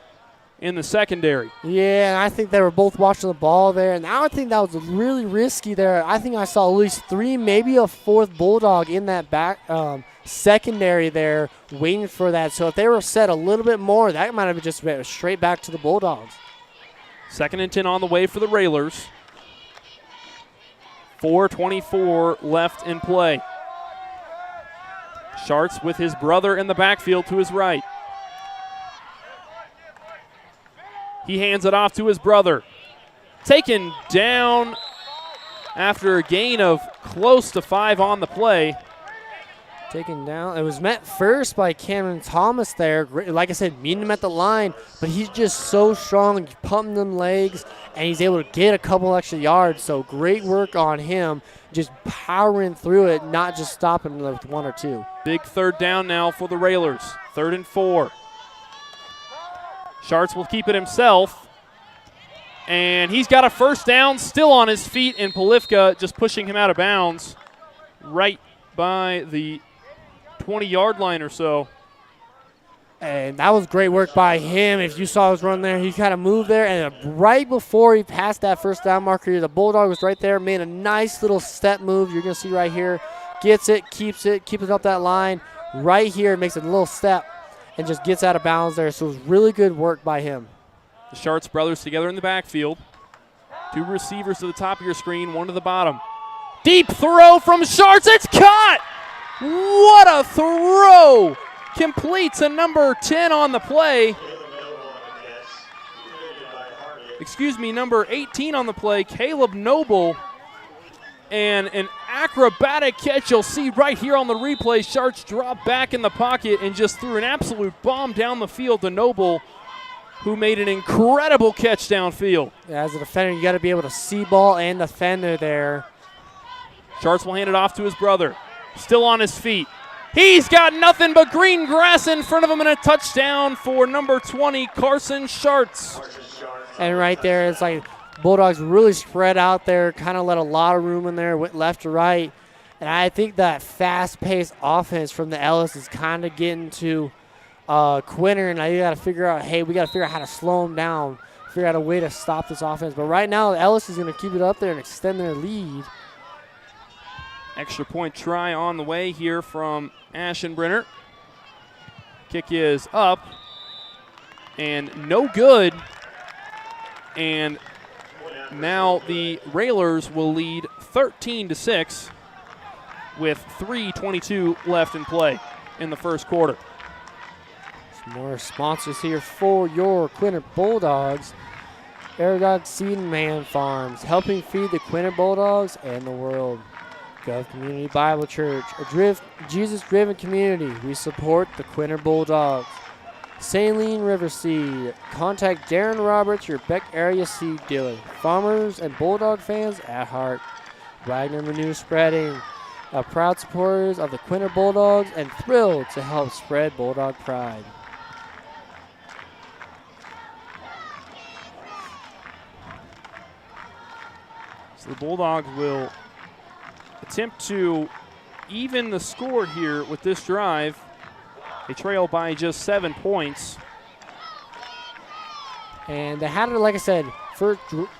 in the secondary. Yeah, and I think they were both watching the ball there, and I think that was really risky there. I think I saw at least 3, maybe a 4th Bulldog in that back secondary there waiting for that. So if they were set a little bit more, that might have just been straight back to the Bulldogs. 2nd and 10 on the way for the Railers. 4:24 left in play. Schartz with his brother in the backfield to his right. He hands it off to his brother. Taken down after a gain of close to 5 on the play. Taken down. It was met first by Cameron Thomas there. Like I said, meeting him at the line, but he's just so strong, pumping them legs, and he's able to get a couple extra yards. So great work on him, just powering through it, not just stopping with 1 or 2. Big third down now for the Railers. 3rd and 4. Schartz will keep it himself. And he's got a first down, still on his feet, and Polifka just pushing him out of bounds right by the 20-yard line or so. And that was great work by him. If you saw his run there, he kind of moved there, and right before he passed that first down marker, the Bulldog was right there, made a nice little step move. You're going to see right here. Gets it, keeps it up that line. Right here, makes a little step and just gets out of bounds there. So it was really good work by him. The Schartz brothers together in the backfield. 2 receivers to the top of your screen, 1 to the bottom. Deep throw from Schartz. It's caught! What a throw! Complete to number 10 on the play. Excuse me, number 18 on the play, Caleb Noble. And an acrobatic catch you'll see right here on the replay. Schartz dropped back in the pocket and just threw an absolute bomb down the field to Noble, who made an incredible catch downfield. Yeah, as a defender, you got to be able to see ball and defender there. Schartz will hand it off to his brother. Still on his feet. He's got nothing but green grass in front of him, and a touchdown for number 20, Carson Schartz. And right there, it's like Bulldogs really spread out there, kind of let a lot of room in there, went left to right. And I think that fast-paced offense from the Ellis is kind of getting to Quinter, and I got to figure out, hey, we got to figure out how to slow them down, figure out a way to stop this offense. But right now, Ellis is going to keep it up there and extend their lead. Extra point try on the way here from Aschenbrenner. Kick is up and no good. And now the Railers will lead 13-6 with 3:22 left in play in the first quarter. Some more sponsors here for your Quinter Bulldogs. Aragog Seed and Man Farms, helping feed the Quinter Bulldogs and the world. Gov Community Bible Church, a Jesus-driven community. We support the Quinter Bulldogs. Saline River Seed. Contact Darren Roberts, your Beck area seed dealer. Farmers and Bulldog fans at heart. Wagner Manure Spreading. Proud supporters of the Quinter Bulldogs and thrilled to help spread Bulldog pride. So the Bulldogs will attempt to even the score here with this drive. They trail by just 7 points. And they had it, like I said,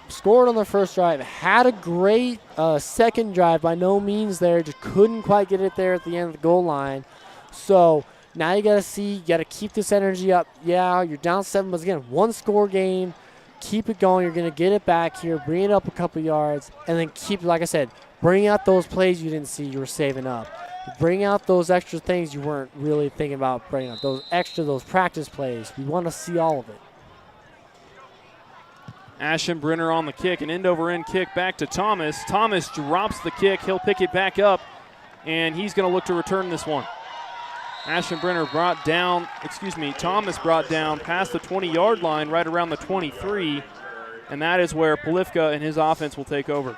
scored on the first drive. Had a great second drive, by no means there. Just couldn't quite get it there at the end of the goal line. So now you got to see, you got to keep this energy up. Yeah, you're down 7, but again, 1-score game. Keep it going. You're going to get it back here, bring it up a couple yards, and then keep, like I said, bring out those plays you didn't see you were saving up. Bring out those extra things you weren't really thinking about bringing up. Those practice plays. We want to see all of it. Aschenbrenner on the kick, an end-over-end kick back to Thomas. Thomas drops the kick. He'll pick it back up, and he's going to look to return this one. Thomas brought down past the 20-yard line, right around the 23, and that is where Polifka and his offense will take over.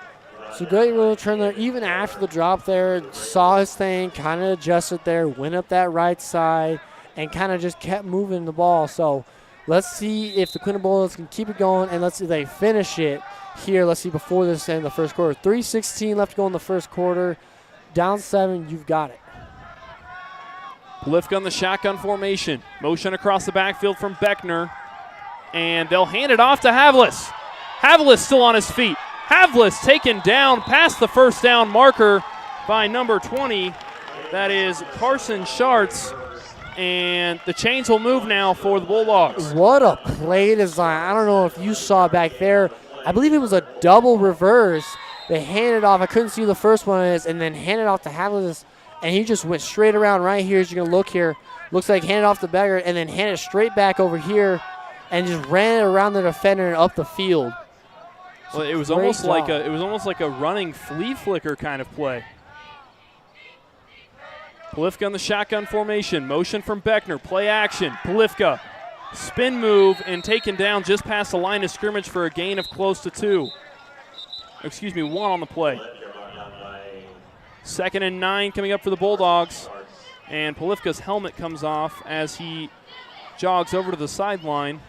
So great return there. Even after the drop there, saw his thing, kind of adjusted there, went up that right side, and kind of just kept moving the ball. So let's see if the Quinter Bulldogs can keep it going, and let's see if they finish it here. Let's see before this end of the first quarter. 3:16 left to go in the first quarter. Down 7, you've got it. Polifka in the shotgun formation. Motion across the backfield from Beckner, and they'll hand it off to Havlis. Havlis still on his feet. Havlis taken down past the first down marker by number 20. That is Carson Schartz. And the chains will move now for the Bulldogs. What a play design. I don't know if you saw back there. I believe it was a double reverse. They handed off. I couldn't see who the first one is. And then handed off to Havlis. And he just went straight around right here as you're going to look here. Looks like handed off to Becker and then handed straight back over here and just ran it around the defender and up the field. Well, it was almost like a running flea flicker kind of play. Polifka in the shotgun formation. Motion from Beckner. Play action. Polifka. Spin move and taken down just past the line of scrimmage for a gain of close to 2. Excuse me, 1 on the play. 2nd and 9 coming up for the Bulldogs. And Polifka's helmet comes off as he jogs over to the sideline.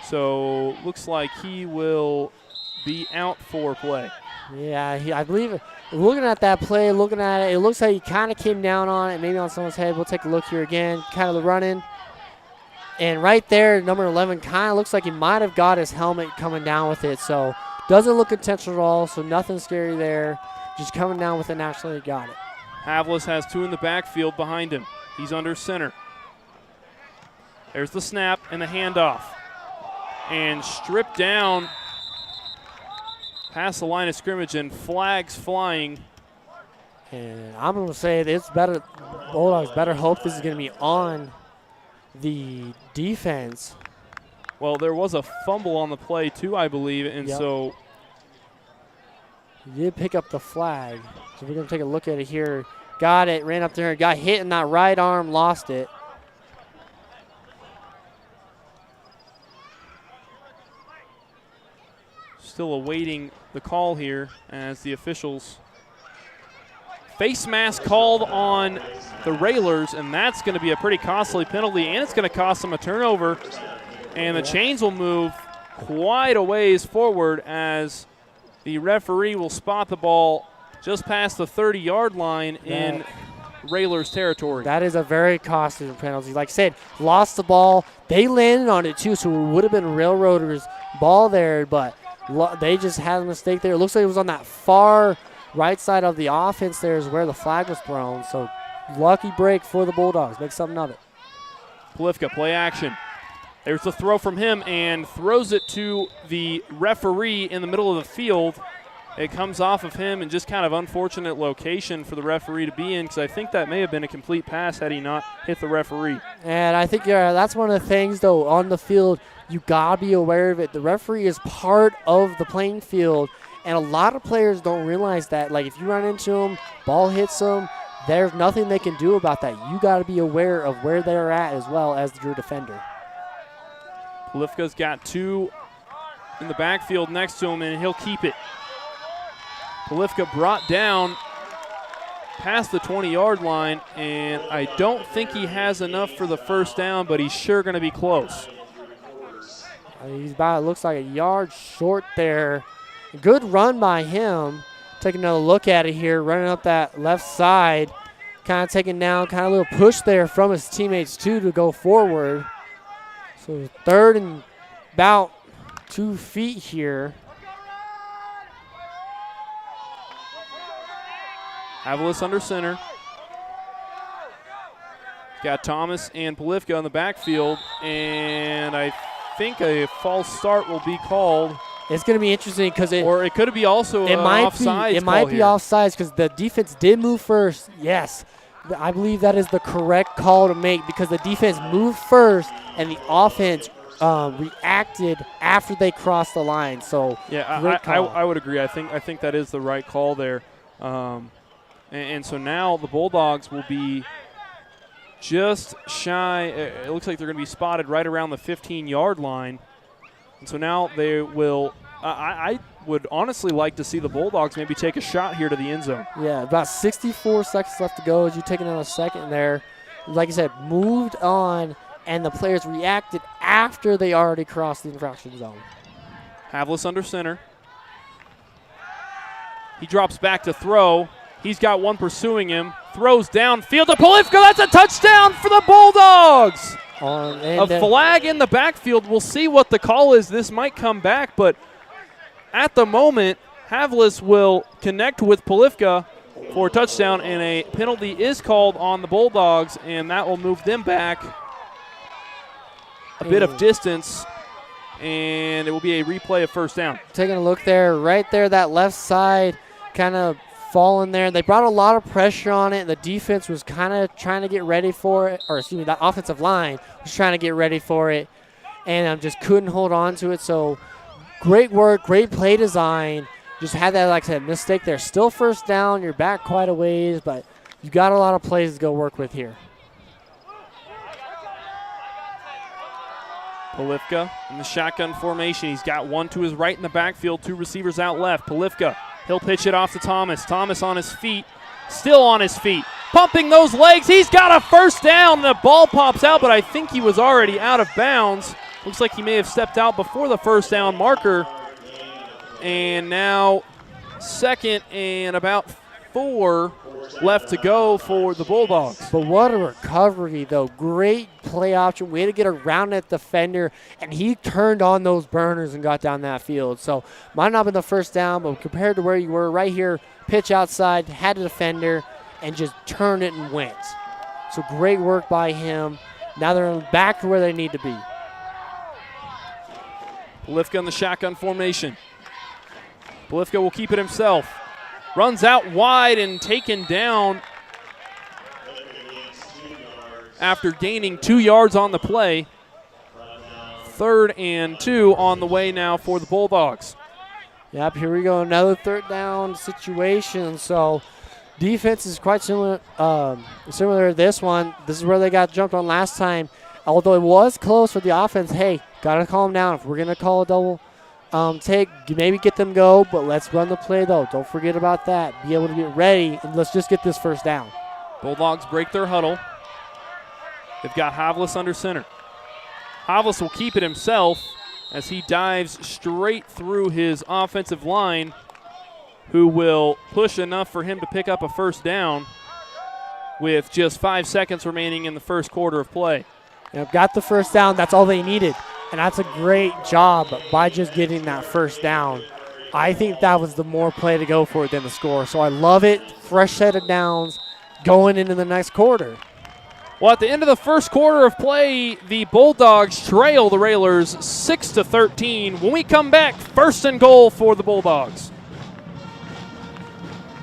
So looks like he will be out for play. Yeah, I believe looking at that play, looking at it, it looks like he kind of came down on it, maybe on someone's head. We'll take a look here again, kind of the running. And right there, number 11 kind of looks like he might have got his helmet coming down with it. So doesn't look intentional at all, so nothing scary there. Just coming down with it naturally, got it. Havlis has 2 in the backfield behind him. He's under center. There's the snap and the handoff. And stripped down past the line of scrimmage and flags flying. And I'm going to say it's better, Bulldogs better hope this is going to be on the defense. Well, there was a fumble on the play too, I believe, and so he did pick up the flag. So we're going to take a look at it here. Got it, ran up there, got hit in that right arm, lost it. Still awaiting the call here as the officials. Face mask called on the Railers, and that's going to be a pretty costly penalty, and it's going to cost them a turnover. And the chains will move quite a ways forward as the referee will spot the ball just past the 30-yard line in Railers territory. That is a very costly penalty. Like I said, lost the ball. They landed on it too, so it would have been Railroaders' ball there, but they just had a mistake there. It looks like it was on that far right side of the offense there is where the flag was thrown. So lucky break for the Bulldogs. Make something of it. Polifka, play action. There's the throw from him and throws it to the referee in the middle of the field. It comes off of him and just kind of unfortunate location for the referee to be in because I think that may have been a complete pass had he not hit the referee. And I think that's one of the things, though, on the field, you got to be aware of it. The referee is part of the playing field, and a lot of players don't realize that. Like, if you run into them, ball hits them, there's nothing they can do about that. You got to be aware of where they're at as well as your defender. Polifka's got 2 in the backfield next to him, and he'll keep it. Polifka brought down past the 20-yard line, and I don't think he has enough for the first down, but he's sure going to be close. He's about, it looks like a yard short there. Good run by him. Take another look at it here, running up that left side, kind of taking down, kind of a little push there from his teammates too to go forward. So 3rd and about 2 feet here. Avalis under center. Got Thomas and Polifka in the backfield, and I think a false start will be called. It's going to be interesting because or it could be also offsides. It might be offsides because the defense did move first. Yes, I believe that is the correct call to make because the defense moved first and the offense reacted after they crossed the line. So yeah, I would agree. I think that is the right call there. And so now the Bulldogs will be just shy. It looks like they're going to be spotted right around the 15-yard line. And so now they will I would honestly like to see the Bulldogs maybe take a shot here to the end zone. Yeah, about 64 seconds left to go as you take another second there. Like I said, moved on, and the players reacted after they already crossed the infraction zone. Havlis under center. He drops back to throw. He's got one pursuing him. Throws downfield to Polifka. That's a touchdown for the Bulldogs. A flag in the backfield. We'll see what the call is. This might come back, but at the moment, Havlis will connect with Polifka for a touchdown, and a penalty is called on the Bulldogs, and that will move them back a bit of distance, and it will be a replay of first down. Taking a look there, right there, that left side kind of falling there. They brought a lot of pressure on it. The defense was kind of trying to get ready for it, or excuse me, the offensive line was trying to get ready for it, and just couldn't hold on to it. So great work, great play design. Just had that, like I said, mistake there. Still first down. You're back quite a ways, but You've got a lot of plays to go work with here. Polifka in the shotgun formation. He's got one to his right in the backfield, 2 receivers out left. Polifka, he'll pitch it off to Thomas. Thomas on his feet, still on his feet, pumping those legs. He's got a first down. The ball pops out, but I think he was already out of bounds. Looks like he may have stepped out before the first down marker. And now 2nd and about 4 left to go for the Bulldogs. But what a recovery, though. Great play option. Way to get around that defender, and he turned on those burners and got down that field. So might not have been the first down, but compared to where you were right here, pitch outside, had a defender, and just turned it and went. So great work by him. Now they're back to where they need to be. Polifka in the shotgun formation. Polifka will keep it himself. Runs out wide and taken down after gaining 2 yards on the play. 3rd and 2 on the way now for the Bulldogs. Yep, here we go. Another 3rd down situation. So defense is quite similar to this one. This is where they got jumped on last time. Although it was close for the offense, hey, got to calm down. If we're going to call a double take, maybe get them go, but let's run the play, though. Don't forget about that. Be able to get ready, and let's just get this first down. Bulldogs break their huddle. They've got Havlis under center. Havlis will keep it himself as he dives straight through his offensive line, who will push enough for him to pick up a first down with just 5 seconds remaining in the first quarter of play. Yep, got the first down. That's all they needed. And that's a great job by just getting that first down. I think that was the more play to go for than the score. So I love it. Fresh set of downs going into the next quarter. Well, at the end of the first quarter of play, the Bulldogs trail the Railers 6-13. When we come back, 1st and goal for the Bulldogs.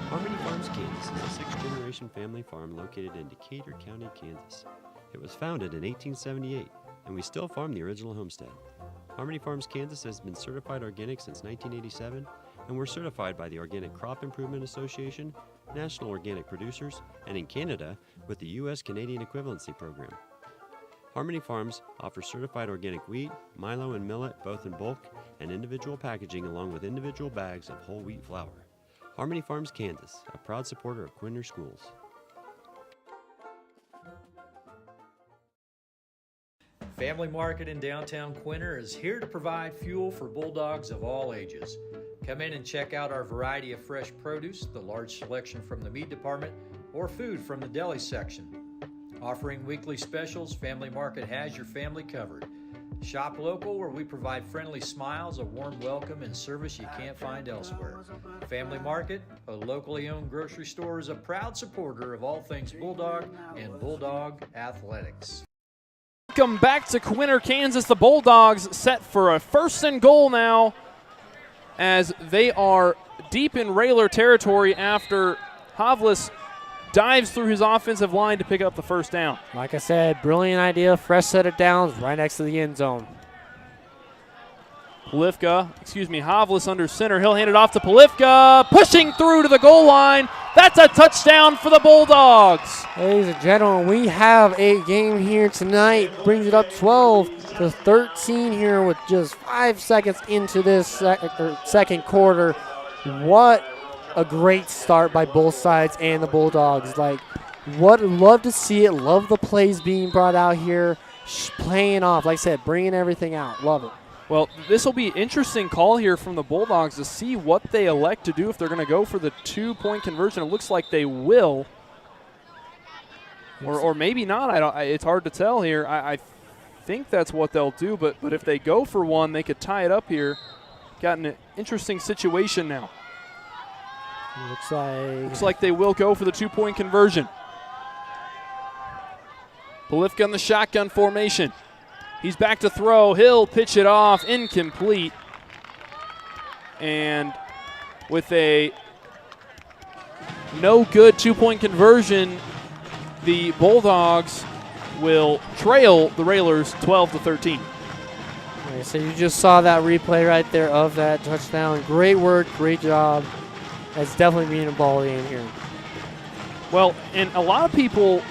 Harmony Farms, Kansas is a 6th-generation family farm located in Decatur County, Kansas. It was founded in 1878. And we still farm the original homestead. Harmony Farms, Kansas has been certified organic since 1987, and we're certified by the Organic Crop Improvement Association, National Organic Producers, and in Canada with the U.S. Canadian Equivalency Program. Harmony Farms offers certified organic wheat, milo, and millet both in bulk and individual packaging along with individual bags of whole wheat flour. Harmony Farms, Kansas, a proud supporter of Quinter Schools. Family Market in downtown Quinter is here to provide fuel for Bulldogs of all ages. Come in and check out our variety of fresh produce, the large selection from the meat department, or food from the deli section. Offering weekly specials, Family Market has your family covered. Shop local, where we provide friendly smiles, a warm welcome, and service you can't find elsewhere. Family Market, a locally owned grocery store, is a proud supporter of all things Bulldog and Bulldog athletics. Welcome back to Quinter, Kansas. The Bulldogs set for a 1st and goal now as they are deep in Railer territory after Havlis dives through his offensive line to pick up the first down. Like I said, brilliant idea, fresh set of downs right next to the end zone. Havlis under center. He'll hand it off to Polifka, pushing through to the goal line. That's a touchdown for the Bulldogs. Ladies and gentlemen, we have a game here tonight. Brings it up 12-13 here with just 5 seconds into this second quarter. What a great start by both sides and the Bulldogs. Love to see it. Love the plays being brought out here. Playing off, like I said, bringing everything out. Love it. Well, this will be an interesting call here from the Bulldogs to see what they elect to do if they're going to go for the 2-point conversion. It looks like they will, or maybe not. It's hard to tell here. I think that's what they'll do, but if they go for one, they could tie it up here. Got an interesting situation now. Looks like they will go for the 2-point conversion. Polifka in the shotgun formation. He's back to throw. He'll pitch it off. Incomplete. And with a no good 2-point conversion, the Bulldogs will trail the Railers 12-13. Okay, so you just saw that replay right there of that touchdown. Great work, great job. That's definitely being a ball game here. Well, and a lot of people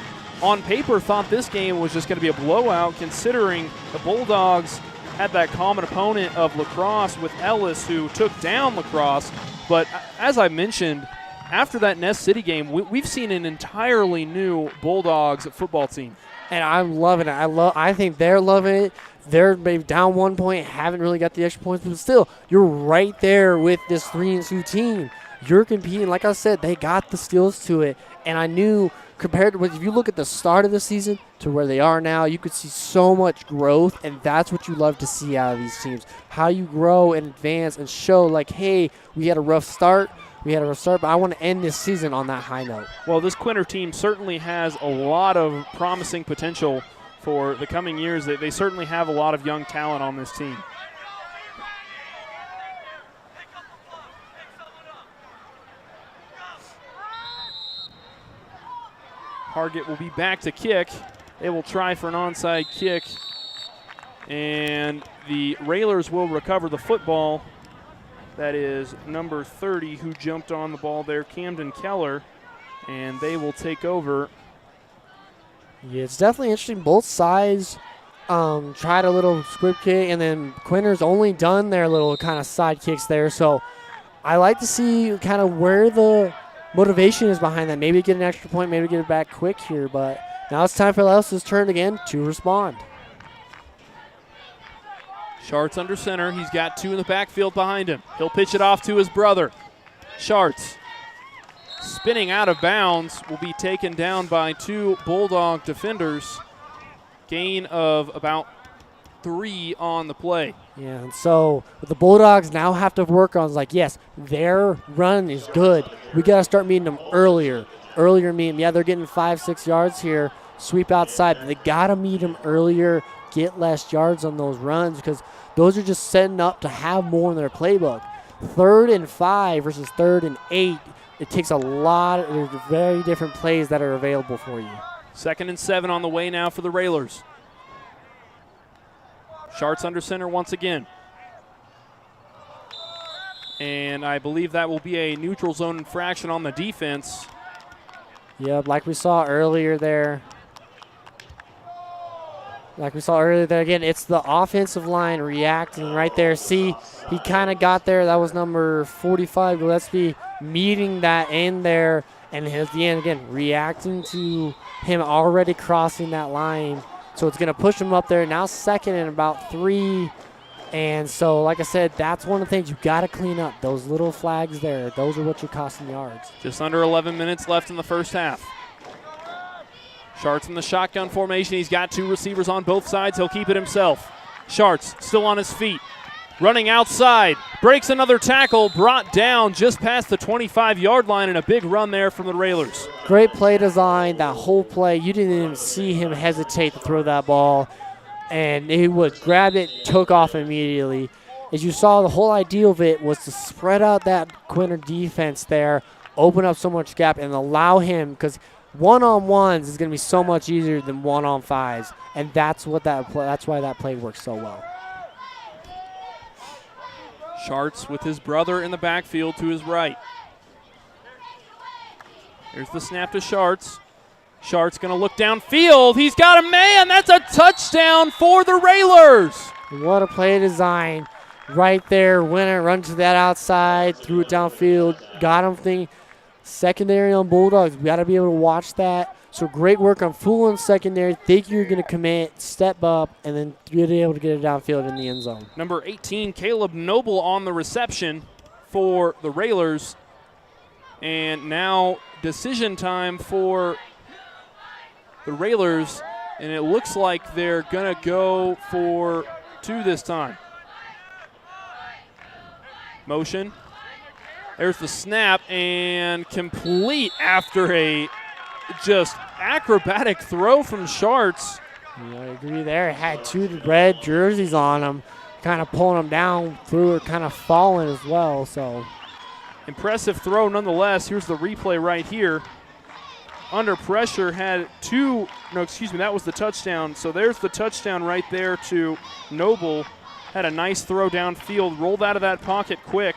on paper thought this game was just going to be a blowout, considering the Bulldogs had that common opponent of La Crosse with Ellis, who took down La Crosse. But as I mentioned, after that Ness City game, we've seen an entirely new Bulldogs football team. And I'm loving it. I think they're loving it. They're maybe down 1 point, haven't really got the extra points, but still, you're right there with this 3-2 team. You're competing. Like I said, they got the skills to it. And I knew, compared to if you look at the start of the season to where they are now, you could see so much growth, and that's what you love to see out of these teams. How you grow and advance and show, like, hey, we had a rough start, but I want to end this season on that high note. Well, this Quinter team certainly has a lot of promising potential for the coming years. They certainly have a lot of young talent on this team. Hargett will be back to kick. They will try for an onside kick, and the Railers will recover the football. That is number 30 who jumped on the ball there, Camden Keller, and they will take over. Yeah, it's definitely interesting. Both sides tried a little squib kick, and then Quinter's only done their little kind of side kicks there. So I like to see kind of where the motivation is behind that. Maybe get an extra point, maybe get it back quick here. But now it's time for Ellis' turn again to respond. Schartz under center. He's got two in the backfield behind him. He'll pitch it off to his brother. Schartz, spinning out of bounds, will be taken down by two Bulldog defenders. Gain of about 3 on the play. Yeah, and so what the Bulldogs now have to work on is like, yes, their run is good. We got to start meeting them earlier. Meet them. Yeah, they're getting 5-6 yards here. Sweep outside. But they got to meet them earlier, get less yards on those runs, because those are just setting up to have more in their playbook. 3rd and 5 versus 3rd and 8. It takes a lot of there's very different plays that are available for you. 2nd and 7 on the way now for the Railers. Schartz under center once again. And I believe that will be a neutral zone infraction on the defense. Yep, like we saw earlier there. Again, it's the offensive line reacting right there. See, he kind of got there. That was number 45. Gillespie meeting that in there. And at the end, again, reacting to him already crossing that line. So it's going to push him up there. Now 2nd and about 3. And so, like I said, that's one of the things you got to clean up. Those little flags there, those are what you're costing yards. Just under 11 minutes left in the first half. Schartz in the shotgun formation. He's got 2 receivers on both sides. He'll keep it himself. Schartz still on his feet. Running outside. Breaks another tackle. Brought down just past the 25-yard line, and a big run there from the Railers. Great play design. That whole play, you didn't even see him hesitate to throw that ball. And he would grab it, took off immediately. As you saw, the whole idea of it was to spread out that Quinter defense there, open up so much gap, and allow him, because one-on-ones is going to be so much easier than one-on-5s, and that's why that play works so well. Schartz with his brother in the backfield to his right. Here's the snap to Schartz. Schartz going to look downfield. He's got a man. That's a touchdown for the Railers. What a play design right there. Winner, run to that outside, threw it downfield, got him thinking. Secondary on Bulldogs, we got to be able to watch that. So great work on Fool in secondary. Think you're going to commit, step up, and then you're able to get it downfield in the end zone. Number 18, Caleb Noble on the reception for the Railers. And now decision time for the Railers, and it looks like they're going to go for 2 this time. Motion. There's the snap, and complete after a just acrobatic throw from Schartz. Yeah, I agree there. Had 2 red jerseys on him, kind of pulling him down, through it, kind of falling as well. So impressive throw nonetheless. Here's the replay right here. Under pressure had 2, that was the touchdown. So there's the touchdown right there to Noble. Had a nice throw downfield, rolled out of that pocket quick,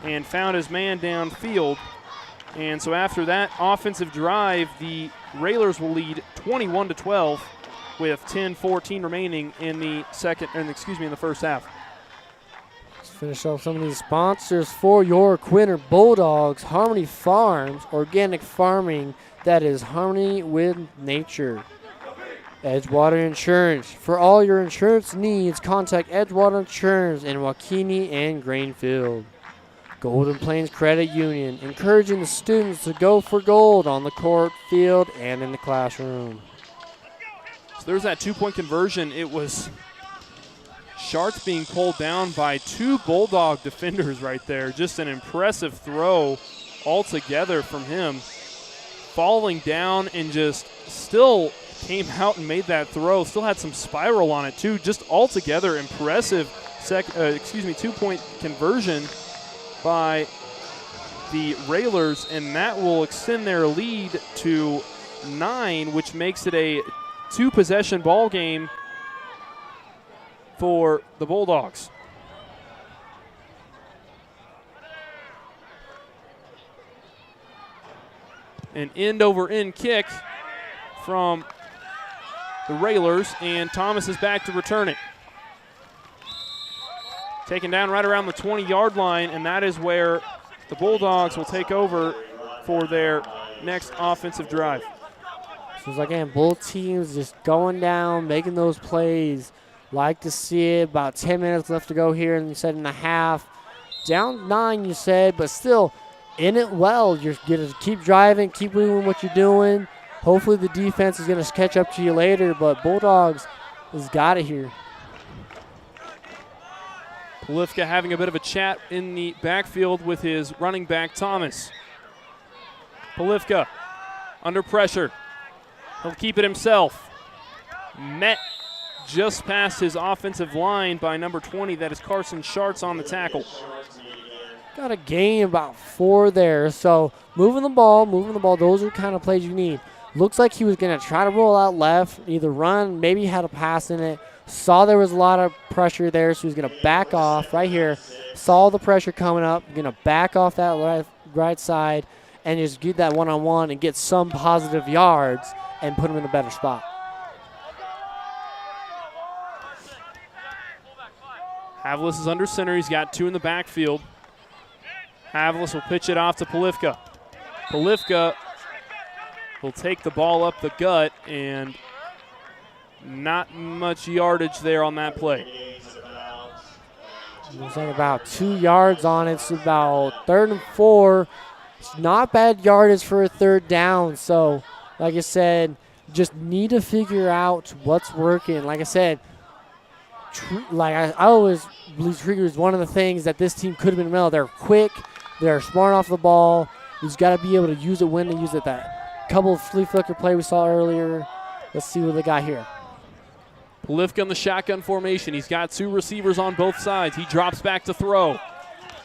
and found his man downfield. And so after that offensive drive, the Railers will lead 21-12 with 10:14 remaining in the first half. Let's finish off some of these sponsors for your Quinter Bulldogs. Harmony Farms, organic farming that is harmony with nature. Edgewater Insurance. For all your insurance needs, contact Edgewater Insurance in Waukene and Grainfield. Golden Plains Credit Union, encouraging the students to go for gold on the court, field, and in the classroom. So there's that two-point conversion. It was Sharks being pulled down by two Bulldog defenders right there. Just an impressive throw altogether from him. Falling down and just still came out and made that throw. Still had some spiral on it too. Just altogether impressive two-point conversion by the Railers, and that will extend their lead to 9, which makes it a two-possession ball game for the Bulldogs. An end-over-end kick from the Railers, and Thomas is back to return it. Taken down right around the 20-yard line, and that is where the Bulldogs will take over for their next offensive drive. So it's again, both teams just going down, making those plays. Like to see it. About 10 minutes left to go here, and you said in the half. Down 9, you said, but still in it well. You're going to keep driving, keep doing what you're doing. Hopefully the defense is going to catch up to you later, but Bulldogs has got it here. Polifka having a bit of a chat in the backfield with his running back, Thomas. Polifka under pressure. He'll keep it himself. Met just past his offensive line by number 20. That is Carson Schartz on the tackle. Got a gain about 4 there. So moving the ball, those are the kind of plays you need. Looks like he was going to try to roll out left, either run, maybe had a pass in it. Saw there was a lot of pressure there, so he's going to back off right here. Saw the pressure coming up, going to back off that right side and just get that one-on-one and get some positive yards and put him in a better spot. Havlis is under center. He's got 2 in the backfield. Havlis will pitch it off to Polifka. Polifka will take the ball up the gut, and not much yardage there on that play. Looks like about 2 yards on it. It's about 3rd and 4. It's not bad yardage for a 3rd down. So, like I said, just need to figure out what's working. Like I said, I always believe Trigger is one of the things that this team could have been well. They're quick. They're smart off the ball. You just got to be able to use it when to use it. That couple of flea flicker play we saw earlier. Let's see what they got here. Polifka in the shotgun formation. He's got 2 receivers on both sides. He drops back to throw.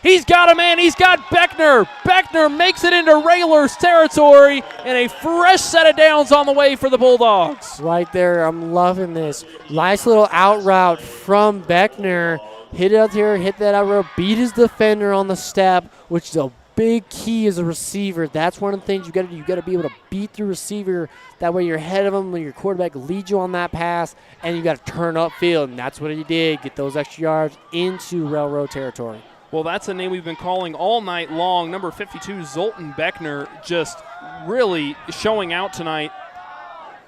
He's got a man. He's got Beckner. Beckner makes it into Railers territory, and a fresh set of downs on the way for the Bulldogs. Right there. I'm loving this. Nice little out route from Beckner. Hit it out here, hit that out route, beat his defender on the step, which is a big key as a receiver. That's one of the things you got to do. You got to be able to beat the receiver. That way you're ahead of him when your quarterback leads you on that pass, and you got to turn upfield, and that's what he did. Get those extra yards into railroad territory. Well, that's a name we've been calling all night long. Number 52, Zoltan Beckner, just really showing out tonight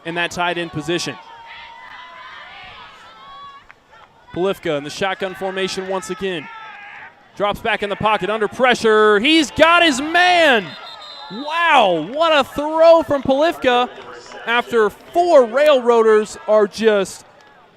in that tight end position. Polifka in the shotgun formation once again. Drops back in the pocket under pressure. He's got his man. Wow, what a throw from Polifka after 4 Railroaders are just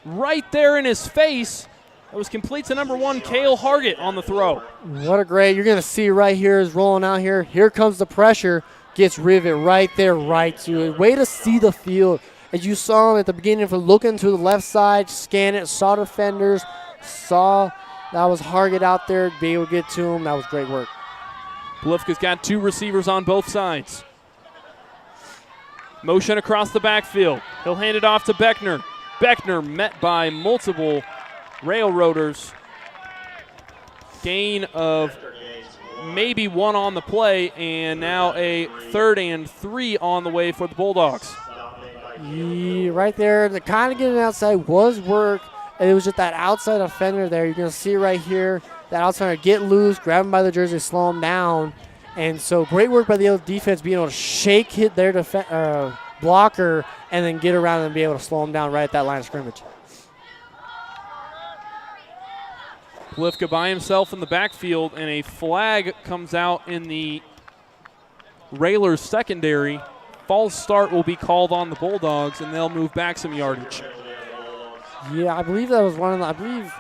right there in his face. It was complete to number 1, Cale Hargett on the throw. What a great, you're going to see right here is rolling out here. Here comes the pressure. Gets rivet right there, right to it. Way to see the field. As you saw him at the beginning, for looking to the left side, scan it, saw defenders, saw that was Hargett out there, be able to get to him. That was great work. Polifka's got 2 receivers on both sides. Motion across the backfield. He'll hand it off to Beckner. Beckner met by multiple Railroaders. Gain of maybe one on the play, and now a 3rd and 3 on the way for the Bulldogs. Yeah, right there, the kind of getting outside was work, and it was just that outside offender there. You're going to see right here, that outsider get loose, grab him by the jersey, slow him down. And so great work by the other defense being able to shake hit their blocker and then get around and be able to slow him down right at that line of scrimmage. Polifka by himself in the backfield, and a flag comes out in the Railers secondary. False start will be called on the Bulldogs, and they'll move back some yardage. Yeah, I believe that was one of the, I believe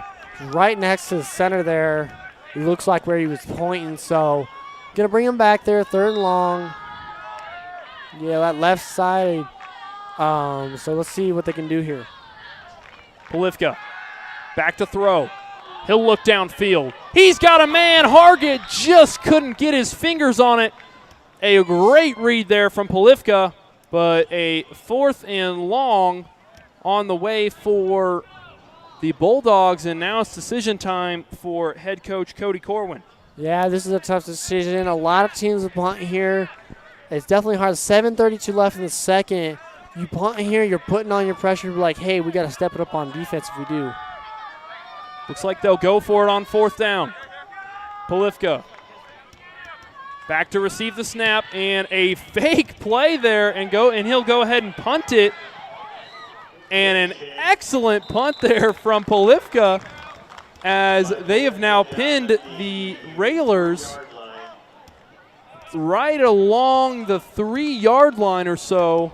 right next to the center there, it looks like where he was pointing. So going to bring him back there, 3rd and long. Yeah, that left side. So let's see what they can do here. Polifka back to throw. He'll look downfield. He's got a man. Hargett just couldn't get his fingers on it. A great read there from Polifka, but a 4th and long on the way for the Bulldogs, and now it's decision time for head coach Cody Corwin. Yeah, this is a tough decision. A lot of teams will punt here. It's definitely hard. 7:32 left in the second. You punt here, you're putting on your pressure. You're like, hey, we got to step it up on defense if we do. Looks like they'll go for it on 4th down. Polifka back to receive the snap, and a fake play there, and he'll go ahead and punt it. And an excellent punt there from Polifka, as they have now pinned the Railers right along the 3-yard line or so.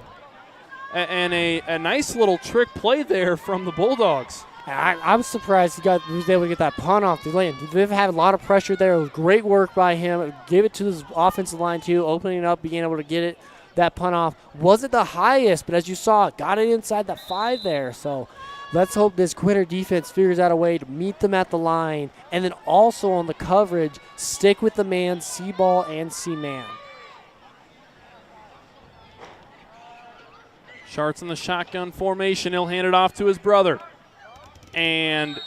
And a nice little trick play there from the Bulldogs. I'm surprised he was able to get that punt off the lane. They've had a lot of pressure there. It was great work by him. Gave it to his offensive line too, opening it up, being able to get it. That punt off wasn't the highest, but as you saw, got it inside that 5 there. So let's hope this Quinter defense figures out a way to meet them at the line, and then also on the coverage, stick with the man, see ball and see man. Sharts in the shotgun formation. He'll hand it off to his brother. And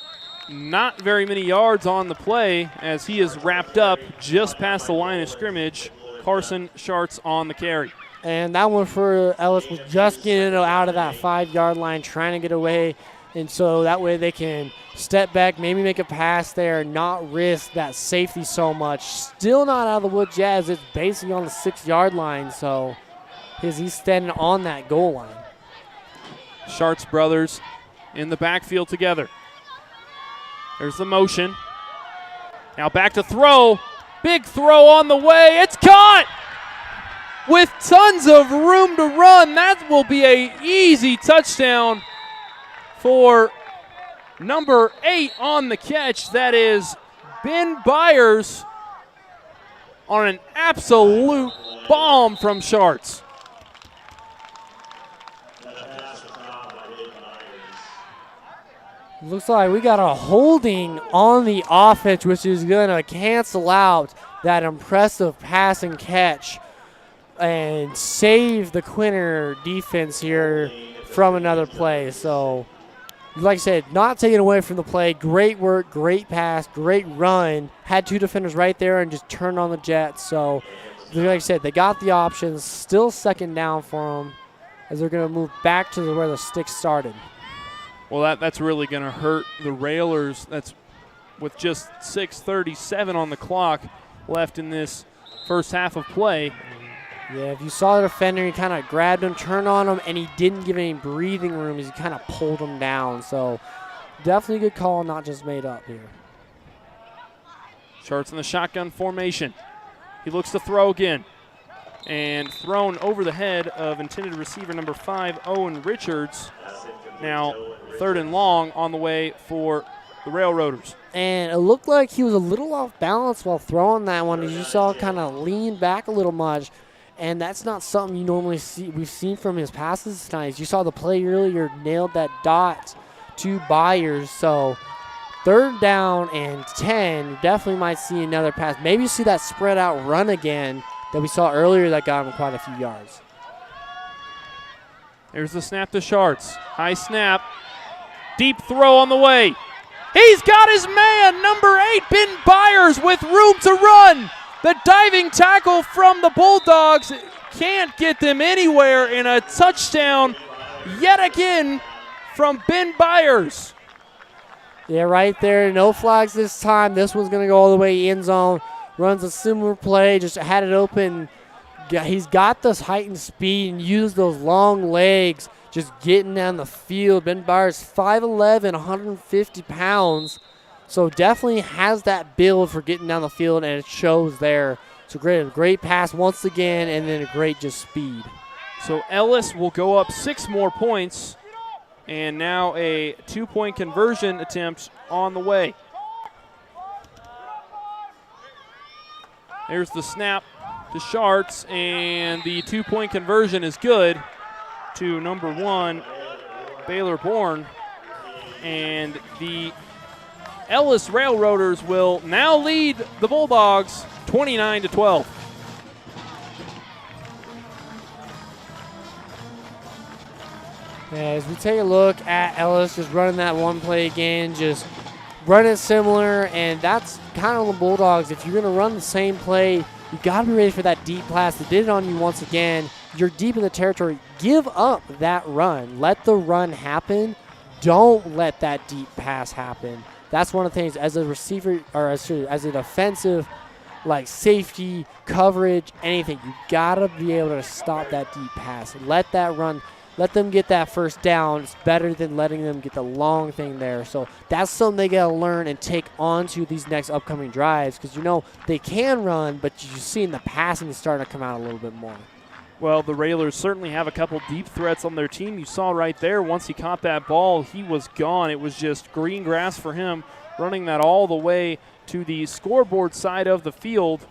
not very many yards on the play as he is wrapped up just past the line of scrimmage. Carson Sharts on the carry. And that one for Ellis was just getting out of that 5-yard line, trying to get away. And so that way they can step back, maybe make a pass there, not risk that safety so much. Still not out of the woods yet, as it's basically on the 6-yard line. So he's standing on that goal line. Sharts brothers in the backfield together. There's the motion. Now back to throw. Big throw on the way. It's caught with tons of room to run. That will be an easy touchdown for number 8 on the catch. That is Ben Byers on an absolute bomb from Sharts. Looks like we got a holding on the offense, which is going to cancel out that impressive pass and catch and save the Quinter defense here from another play. So, like I said, not taken away from the play. Great work, great pass, great run. Had 2 defenders right there and just turned on the Jets. So, like I said, they got the options. Still 2nd down for them as they're going to move back to where the sticks started. Well, that's really going to hurt the Railers. That's with just 6:37 on the clock left in this first half of play. Yeah, if you saw the defender, he kind of grabbed him, turned on him, and he didn't give any breathing room as he kind of pulled him down. So definitely a good call, not just made up here. Sharts in the shotgun formation. He looks to throw again. And thrown over the head of intended receiver number 5, Owen Richards. Now 3rd and long on the way for the Railroaders. And it looked like he was a little off balance while throwing that one. As you saw, kind of lean back a little much. And that's not something you normally see. We've seen from his passes tonight. As you saw the play earlier, nailed that dot to Byers. So 3rd down and 10, you definitely might see another pass. Maybe you see that spread out run again that we saw earlier that got him quite a few yards. There's the snap to Sharts. High snap. Deep throw on the way. He's got his man, number 8, Ben Byers, with room to run. The diving tackle from the Bulldogs can't get them anywhere, in a touchdown yet again from Ben Byers. Yeah, right there. No flags this time. This one's going to go all the way end zone. Runs a similar play, just had it open. He's got this height and speed and used those long legs just getting down the field. Ben Byers, 5'11", 150 pounds. So definitely has that build for getting down the field, and it shows there. So great pass once again, and then a great just speed. So Ellis will go up 6 more points, and now a 2-point conversion attempt on the way. There's the snap to Sharts, and the 2-point conversion is good to number 1, Baylor Bourne. And the Ellis Railroaders will now lead the Bulldogs 29-12. As we take a look at Ellis just running that one play again, just running similar, and that's kind of the Bulldogs. If you're going to run the same play, you got to be ready for that deep pass. They did it on you once again. You're deep in the territory. Give up that run. Let the run happen. Don't let that deep pass happen. That's one of the things as a receiver, or as a defensive, like safety, coverage, anything. You got to be able to stop that deep pass. Let that run. Let them get that first down. It's better than letting them get the long thing there. So that's something they got to learn and take on to these next upcoming drives, because they can run, but you've seen the passing is starting to come out a little bit more. Well, the Railers certainly have a couple deep threats on their team. You saw right there, once he caught that ball, he was gone. It was just green grass for him, running that all the way to the scoreboard side of the field.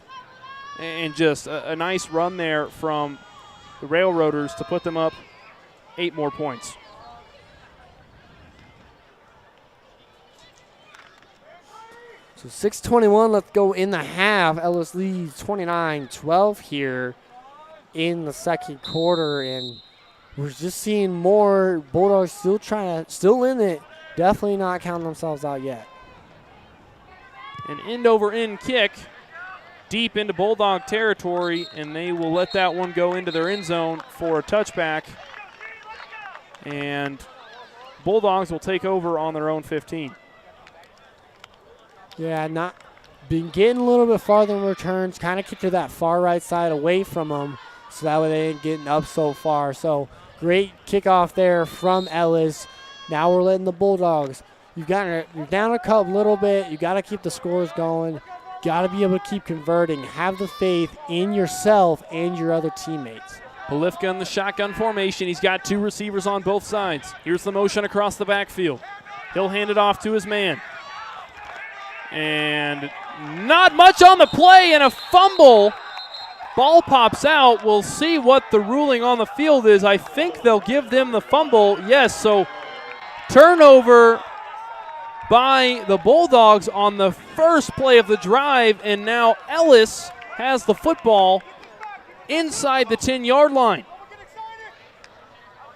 And just a nice run there from the Railroaders to put them up 8 more points. So 6:21 left to go in the half. Ellis leads 29-12 here in the second quarter, and we're just seeing more Bulldogs still in it. Definitely not counting themselves out yet. An end-over-end kick deep into Bulldog territory, and they will let that one go into their end zone for a touchback. And Bulldogs will take over on their own 15. Yeah, not been getting a little bit farther in returns, kind of kick to that far right side away from them, so that way they ain't getting up so far. So great kickoff there from Ellis. Now we're letting the Bulldogs. You're down a cup a little bit. You got to keep the scores going. Got to be able to keep converting. Have the faith in yourself and your other teammates. Polifka in the shotgun formation. He's got 2 receivers on both sides. Here's the motion across the backfield. He'll hand it off to his man. And not much on the play, and a fumble. Ball pops out. We'll see what the ruling on the field is. I think they'll give them the fumble. Yes, so turnover by the Bulldogs on the first play of the drive, and now Ellis has the football inside the 10-yard line.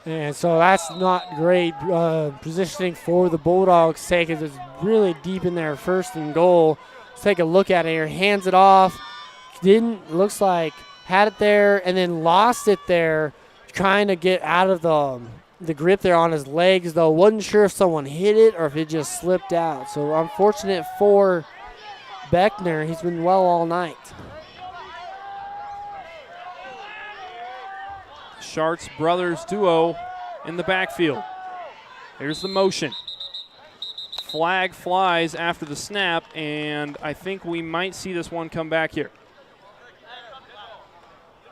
And so that's not great positioning for the Bulldogs' sake, as it's really deep in there, 1st and goal. Let's take a look at it here. Hands it off. Looks like had it there and then lost it there, trying to get out of the grip there on his legs, though. Wasn't sure if someone hit it or if it just slipped out. So unfortunate for Beckner. He's been well all night. Sharts brothers duo in the backfield. Here's the motion. Flag flies after the snap, and I think we might see this one come back here.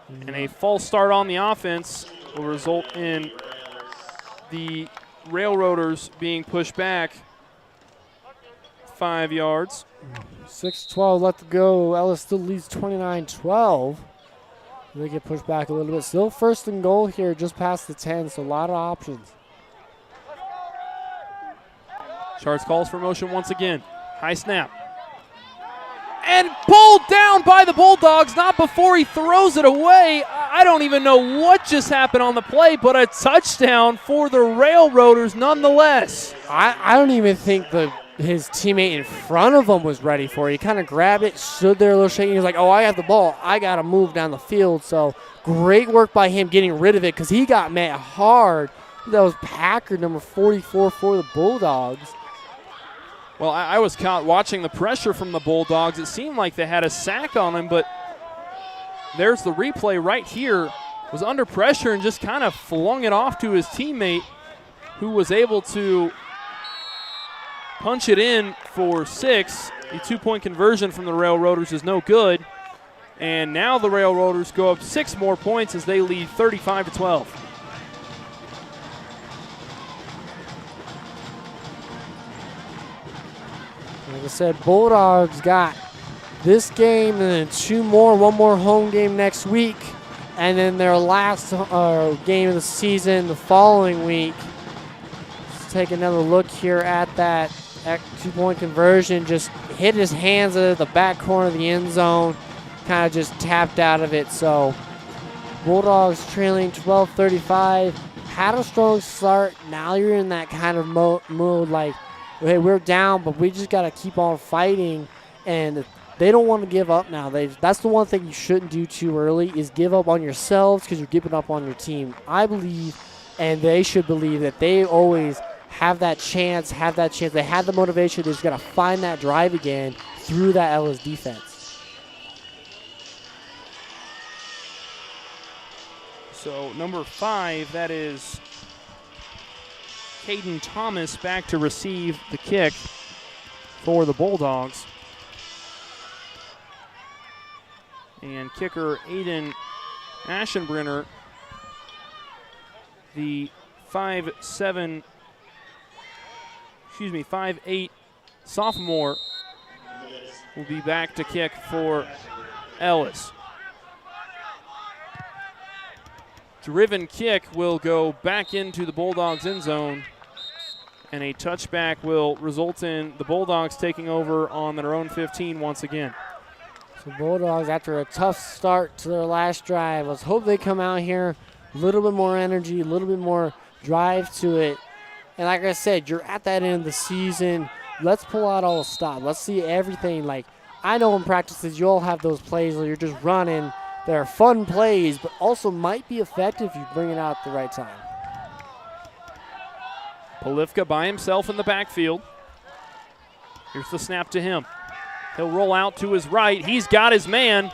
And a false start on the offense will result in the Railroaders being pushed back 5 yards. 6:12 left to go. Ellis still leads 29-12. They get pushed back a little bit. Still 1st and goal here, just past the 10, so a lot of options. Sharts calls for motion once again. High snap. And pulled down by the Bulldogs, not before he throws it away. I don't even know what just happened on the play, but a touchdown for the Railroaders nonetheless. I don't even think the his teammate in front of him was ready for it. He kind of grabbed it, stood there a little shaky. He was like, oh, I have the ball. I got to move down the field. So great work by him getting rid of it because he got met hard. That was Packard, number 44 for the Bulldogs. Well, I was caught watching the pressure from the Bulldogs. It seemed like they had a sack on him, but there's the replay right here. Was under pressure and just kind of flung it off to his teammate, who was able to punch it in for 6. A 2-point conversion from the Railroaders is no good. And now the Railroaders go up 6 more points as they lead 35-12. Like I said, Bulldogs got this game and then 2 more, 1 more home game next week, and then their last game of the season the following week. Let's take another look here at that 2-point conversion. Just hit his hands at the back corner of the end zone, kind of just tapped out of it. So Bulldogs trailing 12-35. Had a strong start. Now you're in that kind of mode like, hey, we're down, but we just got to keep on fighting. And they don't want to give up now. That's the one thing you shouldn't do too early is give up on yourselves because you're giving up on your team. I believe, and they should believe, that they always have that chance. They had the motivation. They just got to find that drive again through that Ellis defense. So number 5, that is Caden Thomas back to receive the kick for the Bulldogs. And kicker Aiden Aschenbrenner, the 5'8" sophomore, will be back to kick for Ellis. Driven kick will go back into the Bulldogs' end zone, and a touchback will result in the Bulldogs taking over on their own 15 once again. So Bulldogs, after a tough start to their last drive, let's hope they come out here a little bit more energy, a little bit more drive to it. And like I said, you're at that end of the season. Let's pull out all the stops. Let's see everything. Like, I know in practices you all have those plays where you're just running. They're fun plays, but also might be effective if you bring it out at the right time. Polifka by himself in the backfield. Here's the snap to him. He'll roll out to his right. He's got his man.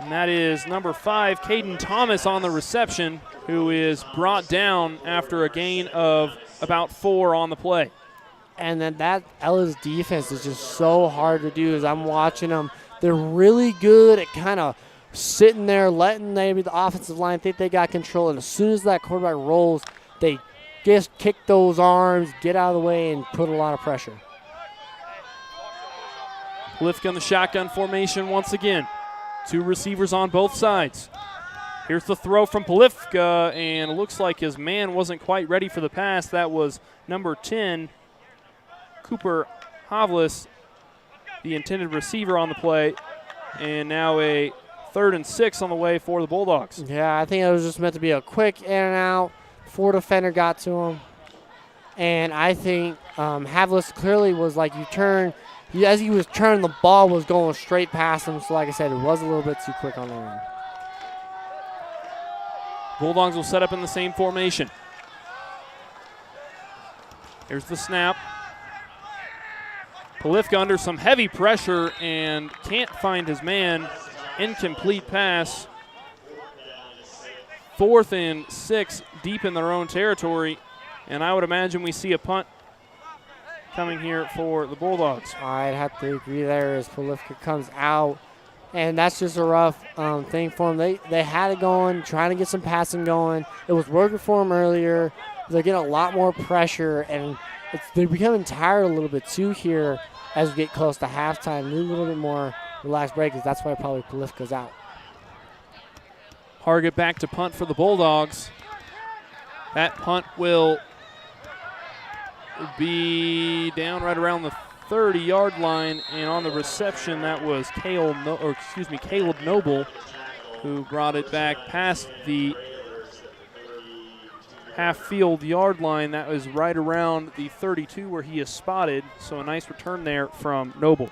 And that is number 5, Caden Thomas on the reception, who is brought down after a gain of about 4 on the play. And then that Ellis defense is just so hard to do as I'm watching them. They're really good at kind of sitting there, letting maybe the offensive line think they got control. And as soon as that quarterback rolls, they just kick those arms, get out of the way, and put a lot of pressure. Polifka in the shotgun formation once again. 2 receivers on both sides. Here's the throw from Polifka, and it looks like his man wasn't quite ready for the pass. That was number 10, Cooper Havlis, the intended receiver on the play. And now a 3rd and 6 on the way for the Bulldogs. Yeah, I think it was just meant to be a quick in and out. 4 defender got to him. And I think Havlis clearly was like, as he was turning, the ball was going straight past him. So like I said, it was a little bit too quick on their end. Bulldogs will set up in the same formation. Here's the snap. Polifka under some heavy pressure and can't find his man. Incomplete pass. 4th and 6 deep in their own territory. And I would imagine we see a punt coming here for the Bulldogs. I'd have to agree there as Polifka comes out. And that's just a rough thing for them. They had it going, trying to get some passing going. It was working for them earlier. They're getting a lot more pressure, and they're becoming tired a little bit too here as we get close to halftime. Need a little bit more relaxed breakers. That's why probably Polifka's out. Hargett back to punt for the Bulldogs. That punt will be down right around the 30-yard line, and on the reception, that was Caleb Noble, who brought it back past the half-field yard line. That was right around the 32 where he is spotted. So a nice return there from Noble.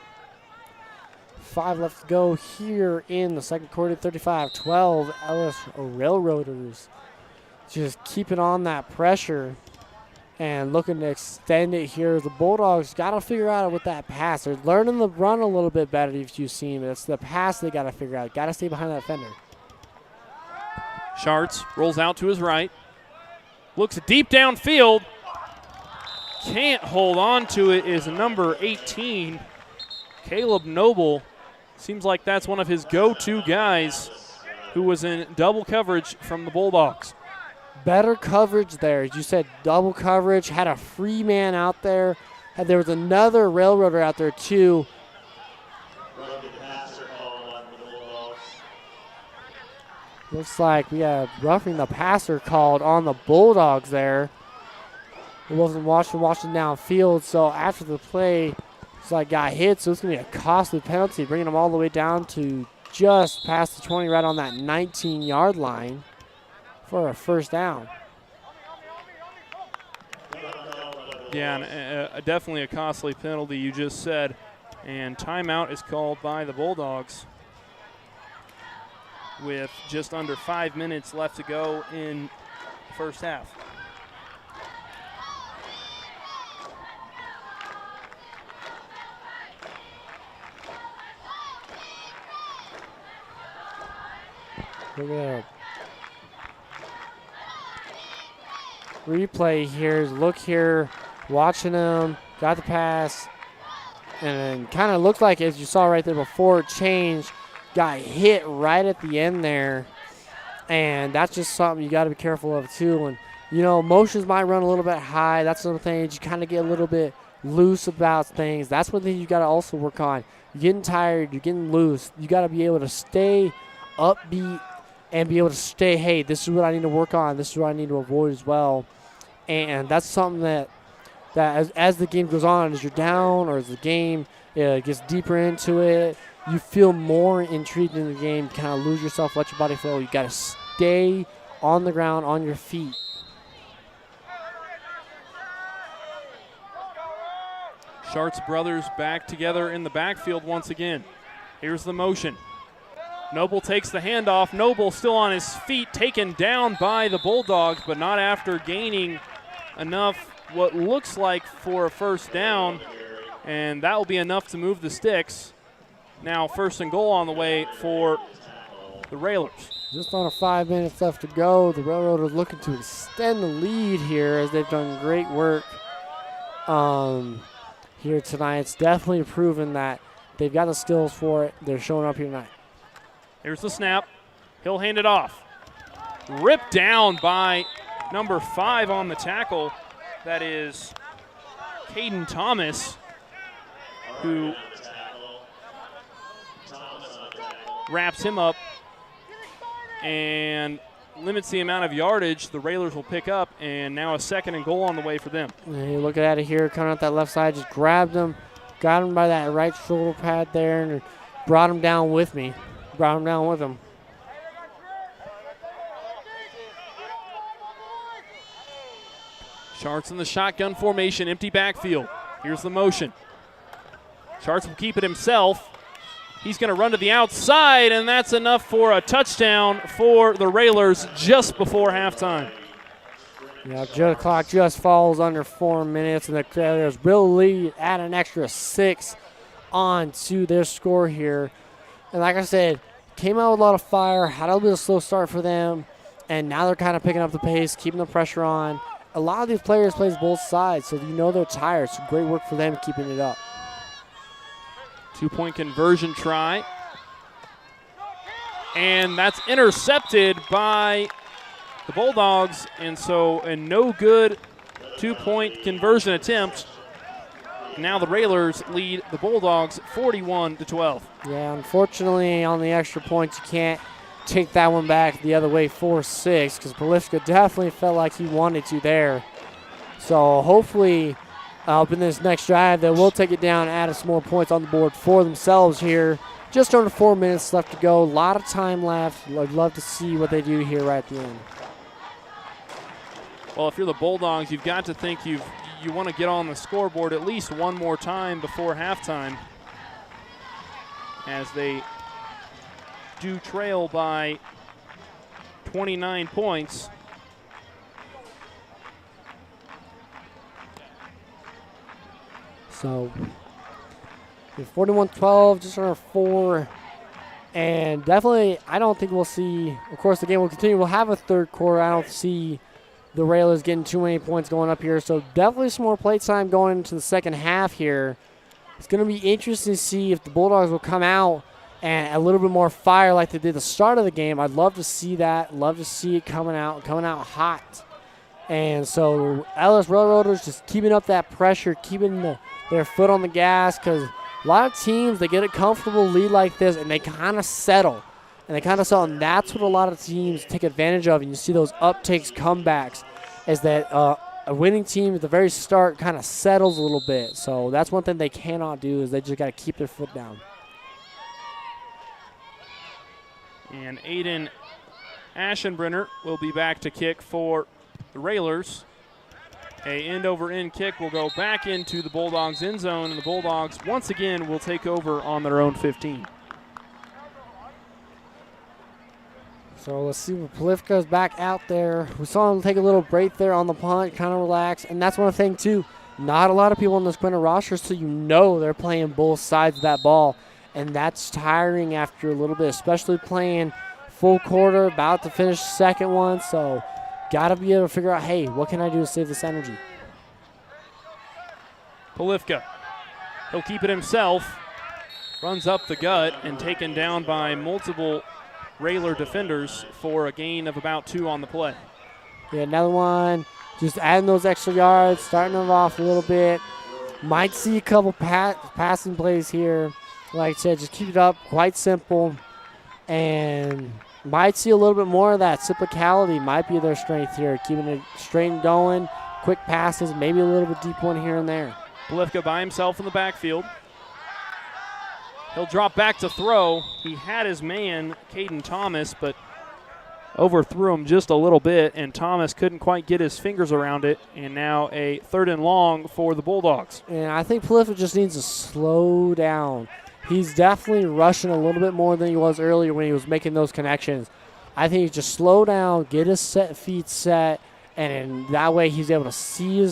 5 left to go here in the second quarter. 35-12. Ellis Railroaders just keeping on that pressure and looking to extend it here. The Bulldogs got to figure out with that pass. They're learning the run a little bit better if you've seen it. It's the pass they got to figure out. Got to stay behind that defender. Schartz rolls out to his right. Looks deep downfield. Can't hold on to it is number 18, Caleb Noble. Seems like that's one of his go-to guys who was in double coverage from the Bulldogs. Better coverage there. As you said, double coverage. Had a free man out there. And there was another Railroader out there, too. Looks like we have roughing the passer called on the Bulldogs there. It wasn't watching downfield, so after the play, it's like got hit, so it's going to be a costly penalty, bringing them all the way down to just past the 20, right on that 19-yard line for a first down. Yeah, and definitely a costly penalty, you just said. And timeout is called by the Bulldogs with just under 5 minutes left to go in the first half. Look at replay here. Look here, watching him, got the pass, and kind of looked like, as you saw right there before it changed, got hit right at the end there. And that's just something you got to be careful of too. And, you know, motions might run a little bit high. That's something you kind of get a little bit loose about things. That's one thing you got to also work on. You're getting tired, you're getting loose. You got to be able to stay upbeat and be able to stay, hey, this is what I need to work on. This is what I need to avoid as well. And that's something that as the game goes on, as you're down or as the game gets deeper into it, you feel more intrigued in the game, kind of lose yourself, let your body flow. You got to stay on the ground, on your feet. Schartz brothers back together in the backfield once again. Here's the motion. Noble takes the handoff. Noble still on his feet, taken down by the Bulldogs, but not after gaining enough what looks like for a first down, and that will be enough to move the sticks. Now 1st and goal on the way for the Railers. Just on 5 minutes left to go. The Railroaders looking to extend the lead here as they've done great work here tonight. It's definitely proven that they've got the skills for it. They're showing up here tonight. Here's the snap. He'll hand it off. Ripped down by number 5 on the tackle. That is Caden Thomas, who wraps him up and limits the amount of yardage the Railers will pick up, and now a 2nd and goal on the way for them. And you look at it here, coming out that left side, just grabbed him, got him by that right shoulder pad there, and brought him down with me. Brought him down with him. Schartz in the shotgun formation, empty backfield. Here's the motion. Schartz will keep it himself. He's going to run to the outside, and that's enough for a touchdown for the Railers just before halftime. Yeah, the clock just falls under 4 minutes, and the Railers will lead, add an extra 6 on to their score here. And like I said, came out with a lot of fire, had a little bit of slow start for them, and now they're kind of picking up the pace, keeping the pressure on. A lot of these players plays both sides, so you know they're tired. So great work for them keeping it up. 2-point conversion try. And that's intercepted by the Bulldogs, and so a no good 2-point conversion attempt. Now the Railers lead the Bulldogs 41-12. Yeah, unfortunately on the extra points you can't take that one back the other way 4-6 because Polishka definitely felt like he wanted to there. So hopefully up in this next drive they will take it down and add some more points on the board for themselves here. Just under 4 minutes left to go. A lot of time left. I'd love to see what they do here right at the end. Well, if you're the Bulldogs, you've got to think you want to get on the scoreboard at least one more time before halftime, as they do trail by 29 points. So 41-12, just under 4. And definitely, I don't think we'll see, of course, the game will continue. We'll have a third quarter. I don't see the Railers getting too many points going up here. So definitely some more play time going into the second half here. It's going to be interesting to see if the Bulldogs will come out and a little bit more fire like they did the start of the game. I'd love to see that. Love to see it coming out hot. And so Ellis Railroaders just keeping up that pressure, keeping their foot on the gas, because a lot of teams, they get a comfortable lead like this and they kind of settle. And that's what a lot of teams take advantage of. And you see those uptakes, comebacks, is that a winning team at the very start kind of settles a little bit. So that's one thing they cannot do, is they just got to keep their foot down. And Aiden Aschenbrenner will be back to kick for the Railers. A end-over-end kick will go back into the Bulldogs' end zone, and the Bulldogs once again will take over on their own 15. So let's see when Polifka's back out there. We saw him take a little break there on the punt, kind of relax. And that's one thing, too. Not a lot of people on this Quinter roster, so you know they're playing both sides of that ball. And that's tiring after a little bit, especially playing full quarter, about to finish second one. So got to be able to figure out, hey, what can I do to save this energy? Polifka, he'll keep it himself. Runs up the gut and taken down by multiple Railer defenders for a gain of about 2 on the play. Yeah, another one. Just adding those extra yards, starting them off a little bit. Might see a couple passing plays here. Like I said, just keep it up. Quite simple. And might see a little bit more of that cyclicality. Might be their strength here. Keeping it straight and going. Quick passes. Maybe a little bit deep one here and there. Polifka by himself in the backfield. He'll drop back to throw. He had his man, Caden Thomas, but overthrew him just a little bit, and Thomas couldn't quite get his fingers around it, and now a 3rd and long for the Bulldogs. And I think Polifka just needs to slow down. He's definitely rushing a little bit more than he was earlier when he was making those connections. I think he just slow down, get his feet set, and that way he's able to see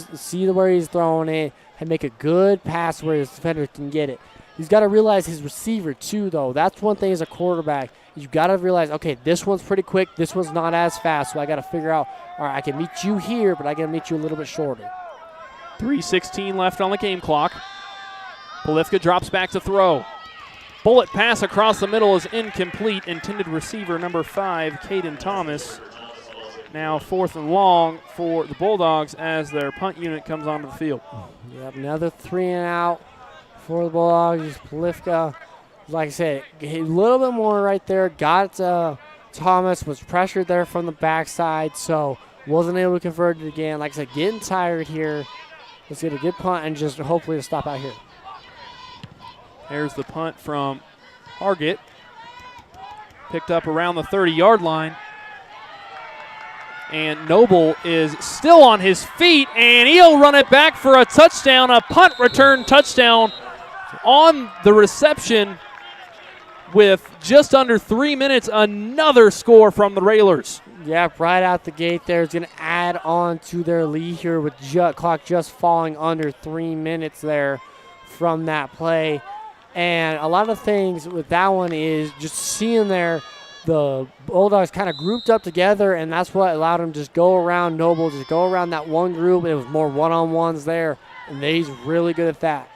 where he's throwing it and make a good pass where his defender can get it. He's got to realize his receiver, too, though. That's one thing as a quarterback. You've got to realize, okay, this one's pretty quick. This one's not as fast, so I got to figure out, all right, I can meet you here, but I got to meet you a little bit shorter. 3:16 left on the game clock. Polifka drops back to throw. Bullet pass across the middle is incomplete. Intended receiver number 5, Caden Thomas. Now 4th and long for the Bulldogs as their punt unit comes onto the field. Yep, another 3 and out for the Bulldogs. Polifka, like I said, a little bit more right there. Got Thomas, was pressured there from the backside, so wasn't able to convert it again. Like I said, getting tired here. Let's get a good punt and just hopefully to stop out here. There's the punt from Hargett. Picked up around the 30-yard line. And Noble is still on his feet, and he'll run it back for a touchdown, a punt return touchdown on the reception with just under 3 minutes. Another score from the Railers. Yep, right out the gate there. It's going to add on to their lead here with clock just falling under 3 minutes there from that play. And a lot of things with that one is just seeing there, the Bulldogs kind of grouped up together, and that's what allowed them to just go around Noble, just go around that one group. It was more one-on-ones there, and he's really good at that.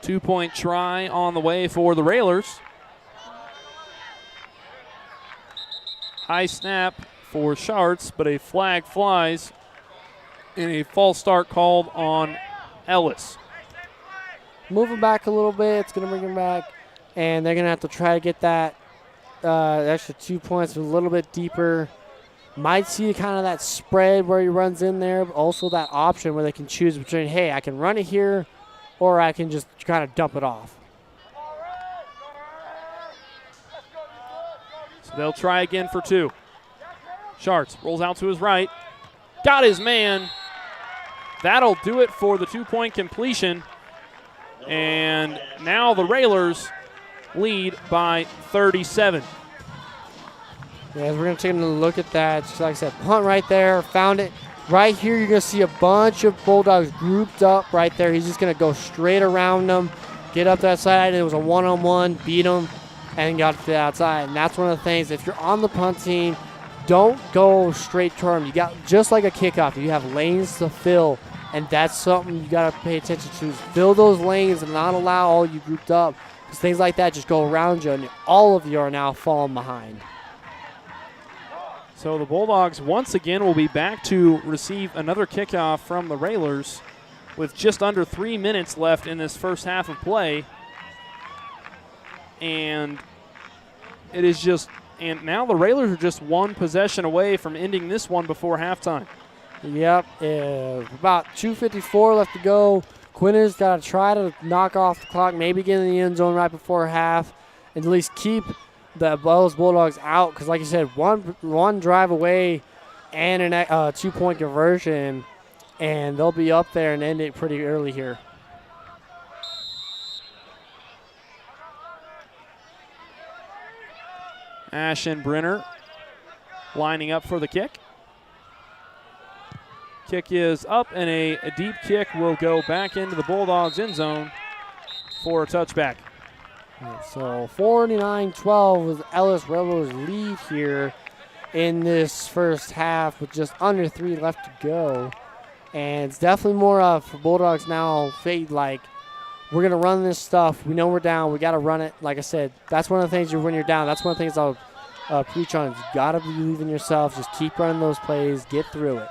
2-point try on the way for the Railers. High snap for Schartz, but a flag flies and a false start called on Ellis. Moving back a little bit, it's going to bring him back, and they're going to have to try to get that extra 2 points a little bit deeper. Might see kind of that spread where he runs in there, but also that option where they can choose between, hey, I can run it here, or I can just kind of dump it off. So they'll try again for 2. Schartz rolls out to his right. got his man. That'll do it for the 2-point completion. And now the Railers lead by 37. Yeah, we're going to take a look at that. Just like I said, punt right there, found it. Right here, you're going to see a bunch of Bulldogs grouped up right there. He's just going to go straight around them, get up that side. It was a one-on-one, beat him, and got to the outside. And that's one of the things, if you're on the punt team, don't go straight to him. You got, just like a kickoff, you have lanes to fill, and that's something you got to pay attention to. Is fill those lanes and not allow all you grouped up, because things like that just go around you, and all of you are now falling behind. So the Bulldogs once again will be back to receive another kickoff from the Railers with just under 3 minutes left in this first half of play. And it is just, and now the Railers are just one possession away from ending this one before halftime. Yep, about 2:54 left to go. Quinter's got to try to knock off the clock, maybe get in the end zone right before half, and at least keep the Bulldogs out, because like you said, one drive away and a 2-point conversion, and they'll be up there and end it pretty early here. Ashenbrenner lining up for the kick. Kick is up, and a deep kick will go back into the Bulldogs' end zone for a touchback. So 49-12 was Ellis Railroad's lead here in this first half with just under 3 left to go. And it's definitely more for Bulldogs now, fade like, we're going to run this stuff. We know we're down. We got to run it. Like I said, that's one of the things when you're down. That's one of the things I'll preach on. You got to believe in yourself. Just keep running those plays. Get through it.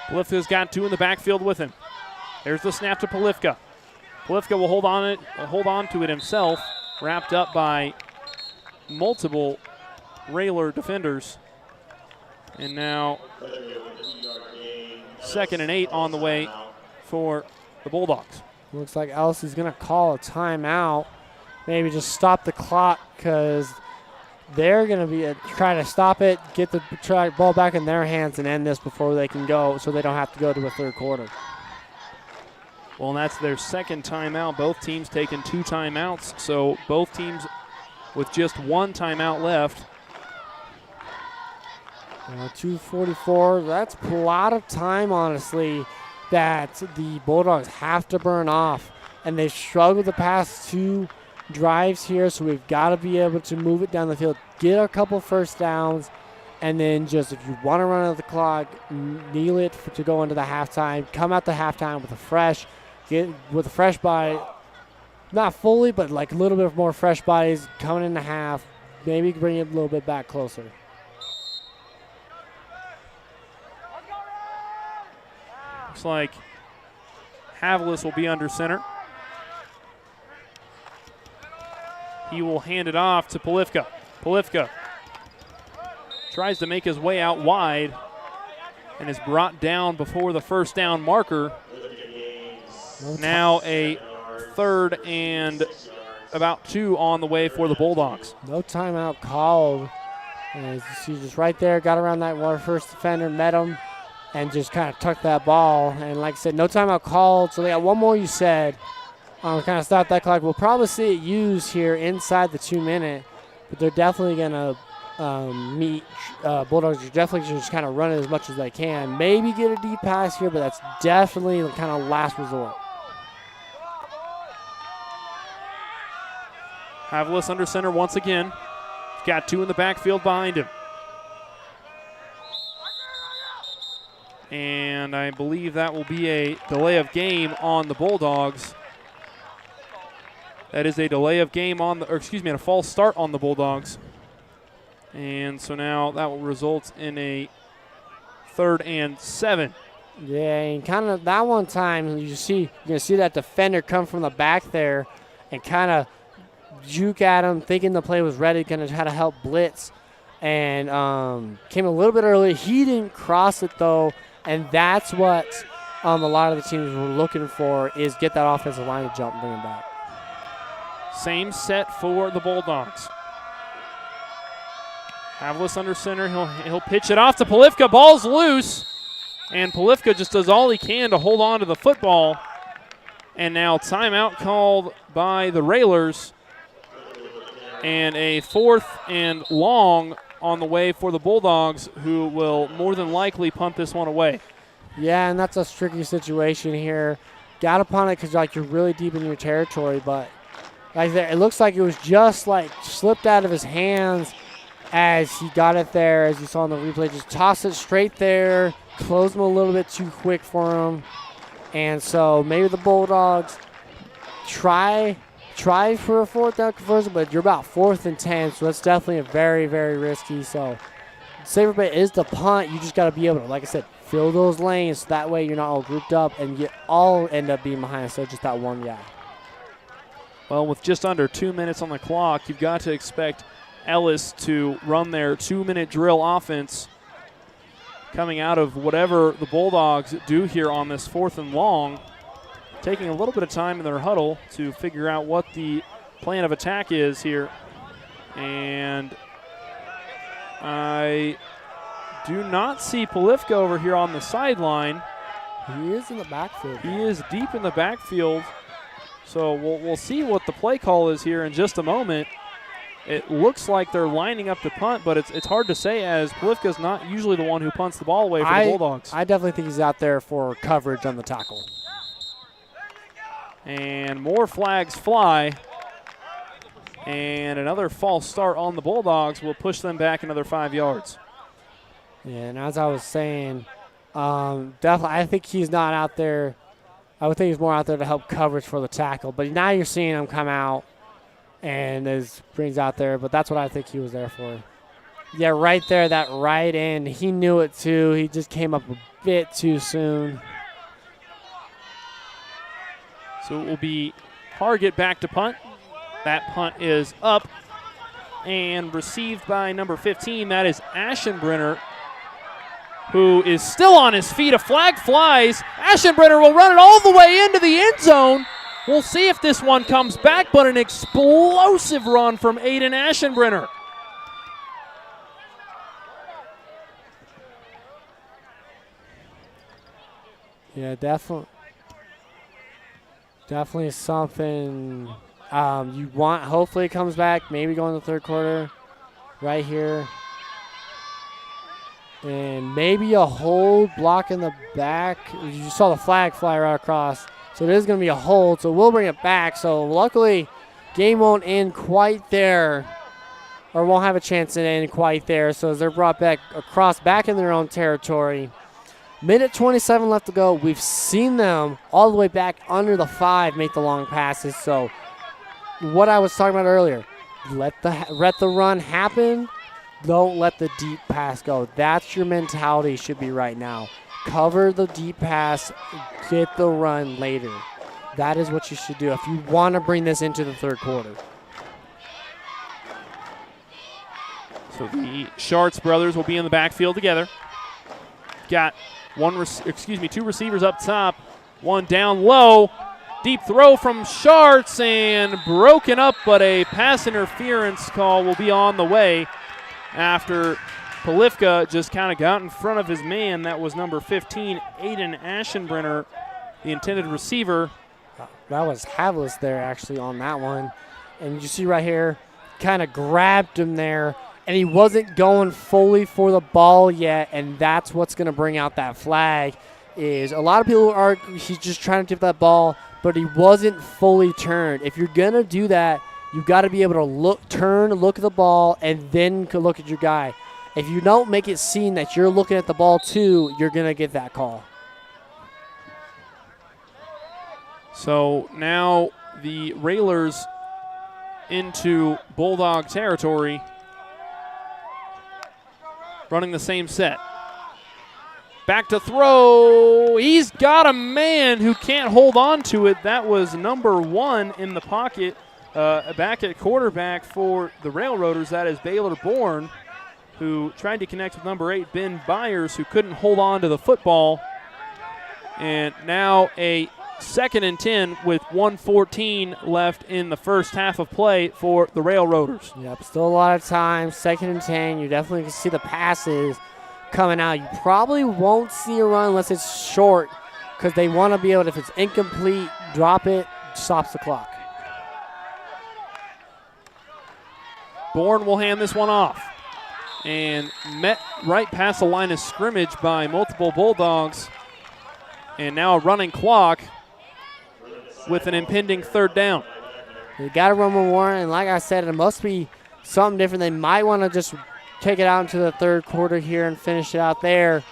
Polifka's got 2 in the backfield with him. There's the snap to Polifka. Polifka will hold on to it himself, wrapped up by multiple Railer defenders. And now 2nd and 8 on the way for the Bulldogs. Looks like Ellis is going to call a timeout. Maybe just stop the clock, because they're going to be trying to stop it, get the ball back in their hands and end this before they can go, so they don't have to go to a third quarter. Well, that's their second timeout. Both teams taking 2 timeouts, so both teams with just 1 timeout left. 2:44, that's a lot of time, honestly, that the Bulldogs have to burn off. And they've struggled the past 2 drives here, so we've got to be able to move it down the field, get a couple first downs, and then just if you want to run out the clock, kneel it to go into the halftime, come out the halftime with a fresh body, not fully, but like a little bit more fresh bodies coming in the half, maybe bring it a little bit back closer. Looks like Havlis will be under center. He will hand it off to Polifka. Polifka tries to make his way out wide and is brought down before the first down marker. Now a 3rd and about 2 on the way for the Bulldogs. No timeout called. And as you see, just right there, got around that first defender, met him, and just kind of tucked that ball. And like I said, no timeout called. So they got one more, you said. Kind of stop that clock. We'll probably see it used here inside the 2-minute, but they're definitely going to meet Bulldogs. Are definitely just kind of run it as much as they can. Maybe get a deep pass here, but that's definitely the kind of last resort. Havlis under center once again. He's got 2 in the backfield behind him. And I believe that will be a delay of game on the Bulldogs. That is a delay of game and a false start on the Bulldogs. And so now that will result in a 3rd and 7. Yeah, and kind of that one time you're going to see that defender come from the back there and kind of juke at him, thinking the play was ready, going to try to help blitz. And came a little bit early. He didn't cross it, though, and that's what a lot of the teams were looking for, is get that offensive line to jump and bring him back. Same set for the Bulldogs. Havlis under center. He'll pitch it off to Polifka. Ball's loose. And Polifka just does all he can to hold on to the football. And now timeout called by the Railers. And a 4th and long on the way for the Bulldogs, who will more than likely punt this one away. Yeah, and that's a tricky situation here. Got to punt it because you're really deep in your territory, but it looks like it was just slipped out of his hands as he got it there, as you saw in the replay. Just toss it straight there, close him a little bit too quick for him. And so maybe the Bulldogs try for a 4th down conversion, but you're about 4th and 10, so that's definitely a very, very risky. So safer bet is the punt. You just got to be able to, like I said, fill those lanes so that way you're not all grouped up and you all end up being behind, so just that one guy. Well, with just under 2 minutes on the clock, you've got to expect Ellis to run their 2-minute drill offense coming out of whatever the Bulldogs do here on this 4th and long, taking a little bit of time in their huddle to figure out what the plan of attack is here. And I do not see Polifka over here on the sideline. He is in the backfield. He is deep in the backfield. So we'll see what the play call is here in just a moment. It looks like they're lining up to punt, but it's hard to say as Polifka's not usually the one who punts the ball away for the Bulldogs. I definitely think he's out there for coverage on the tackle. And more flags fly. And another false start on the Bulldogs will push them back another 5 yards. Yeah, and as I was saying, definitely I think he's not out there. I would think he's more out there to help coverage for the tackle. But now you're seeing him come out and brings out there. But that's what I think he was there for. Yeah, right there, that right end. He knew it too. He just came up a bit too soon. So it will be Hargett back to punt. That punt is up and received by number 15. That is Aschenbrenner, who is still on his feet. A flag flies. Aschenbrenner will run it all the way into the end zone. We'll see if this one comes back, but an explosive run from Aiden Aschenbrenner. Yeah, definitely something you want. Hopefully it comes back. Maybe go in the 3rd quarter right here. And maybe a hold block in the back. You saw the flag fly right across. So it is going to be a hold. So we'll bring it back. So luckily, game won't end quite there. Or won't have a chance to end quite there. So as they're brought back across back in their own territory. Minute 27 left to go. We've seen them all the way back under the 5 make the long passes. So what I was talking about earlier, let the run happen. Don't let the deep pass go. That's your mentality should be right now. Cover the deep pass, get the run later. That is what you should do if you want to bring this into the 3rd quarter. So the Schartz brothers will be in the backfield together. Got two receivers up top, one down low. Deep throw from Schartz and broken up, but a pass interference call will be on the way after Polifka just kind of got in front of his man. That was number 15, Aiden Aschenbrenner, the intended receiver. That was Havlis there actually on that one. And you see right here, kind of grabbed him there. And he wasn't going fully for the ball yet, and that's what's going to bring out that flag. Is a lot of people are he's just trying to tip that ball, but he wasn't fully turned. If you're going to do that, you got to be able to look at the ball, and then look at your guy. If you don't make it seem that you're looking at the ball too, you're going to get that call. So now the Railers into Bulldog territory, running the same set. Back to throw. He's got a man who can't hold on to it. That was number 1 in the pocket, back at quarterback for the Railroaders. That is Baylor Bourne, who tried to connect with number 8, Ben Byers, who couldn't hold on to the football. And now a 2nd and 10 with 1:14 left in the first half of play for the Railroaders. Yep, still a lot of time. 2nd and 10. You definitely can see the passes coming out. You probably won't see a run unless it's short because they want to be able to, if it's incomplete, drop it, stops the clock. Bourne will hand this one off. And met right past the line of scrimmage by multiple Bulldogs. And now a running clock with an impending third down. They got to run one more, and like I said, it must be something different. They might want to just take it out into the third quarter here and finish it out there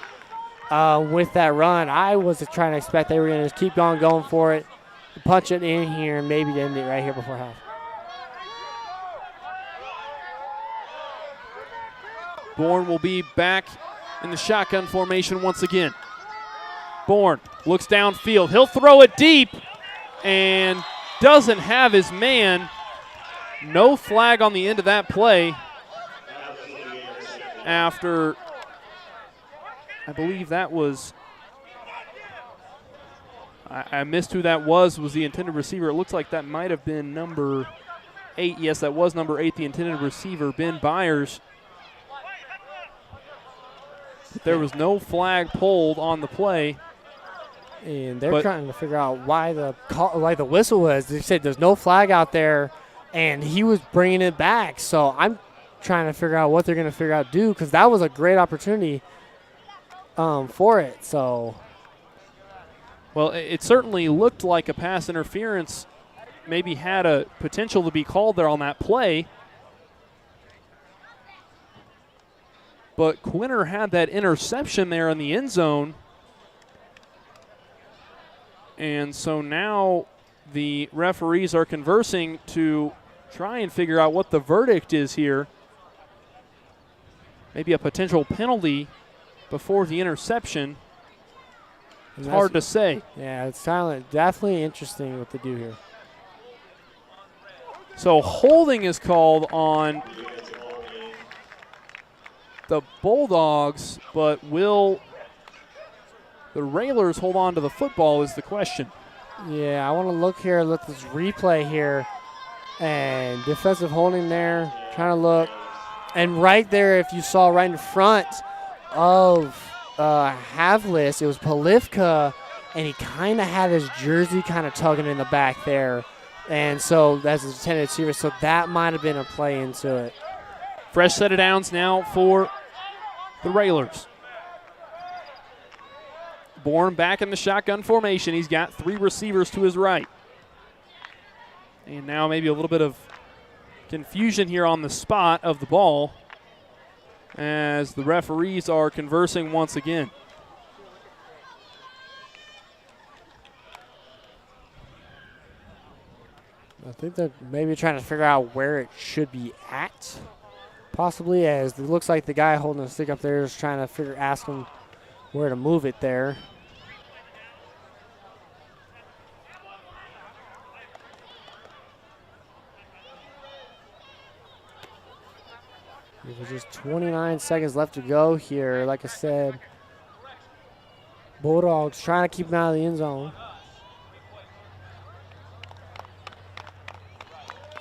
with that run. I was trying to expect they were going to just keep on going for it, punch it in here, and maybe end it right here before half. Bourne will be back in the shotgun formation once again. Bourne looks downfield. He'll throw it deep and doesn't have his man. No flag on the end of that play after, I believe that was, I missed who that was the intended receiver. It looks like that might have been number 8. Yes, that was number 8, the intended receiver, Ben Byers. There was no flag pulled on the play. And they're trying to figure out why the whistle was. They said there's no flag out there, and he was bringing it back. So I'm trying to figure out what they're going to figure out do, because that was a great opportunity for it. So, well, it certainly looked like a pass interference. Maybe had a potential to be called there on that play. But Quinter had that interception there in the end zone. And so now the referees are conversing to try and figure out what the verdict is here. Maybe a potential penalty before the interception. It's hard to say. Yeah, it's silent. Definitely interesting what they do here. So holding is called on the Bulldogs, but will the Railers hold on to the football is the question. Yeah, I want to look here, look at this replay here. And defensive holding there, trying to look. And right there, if you saw right in front of Havlis, it was Polivka, and he kind of had his jersey kind of tugging in the back there. And so that's his intended receiver, so that might have been a play into it. Fresh set of downs now for the Railers. Bourne back in the shotgun formation. He's got 3 receivers to his right. And now maybe a little bit of confusion here on the spot of the ball as the referees are conversing once again. I think they're maybe trying to figure out where it should be at, possibly, as it looks like the guy holding the stick up there is trying to ask him where to move it there. There's just 29 seconds left to go here. Like I said, Bulldogs trying to keep him out of the end zone.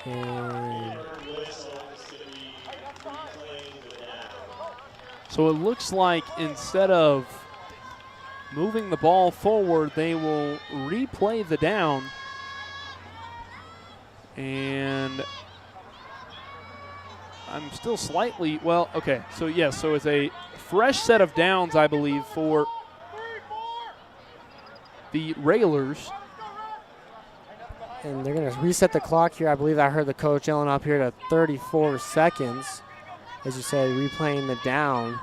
And so it looks like instead of moving the ball forward, they will replay the down. And I'm still slightly, well, okay. So, yes, so it's a fresh set of downs, I believe, for the Railers. And they're going to reset the clock here. I believe I heard the coach yelling up here to 34 seconds. As you said, replaying the down.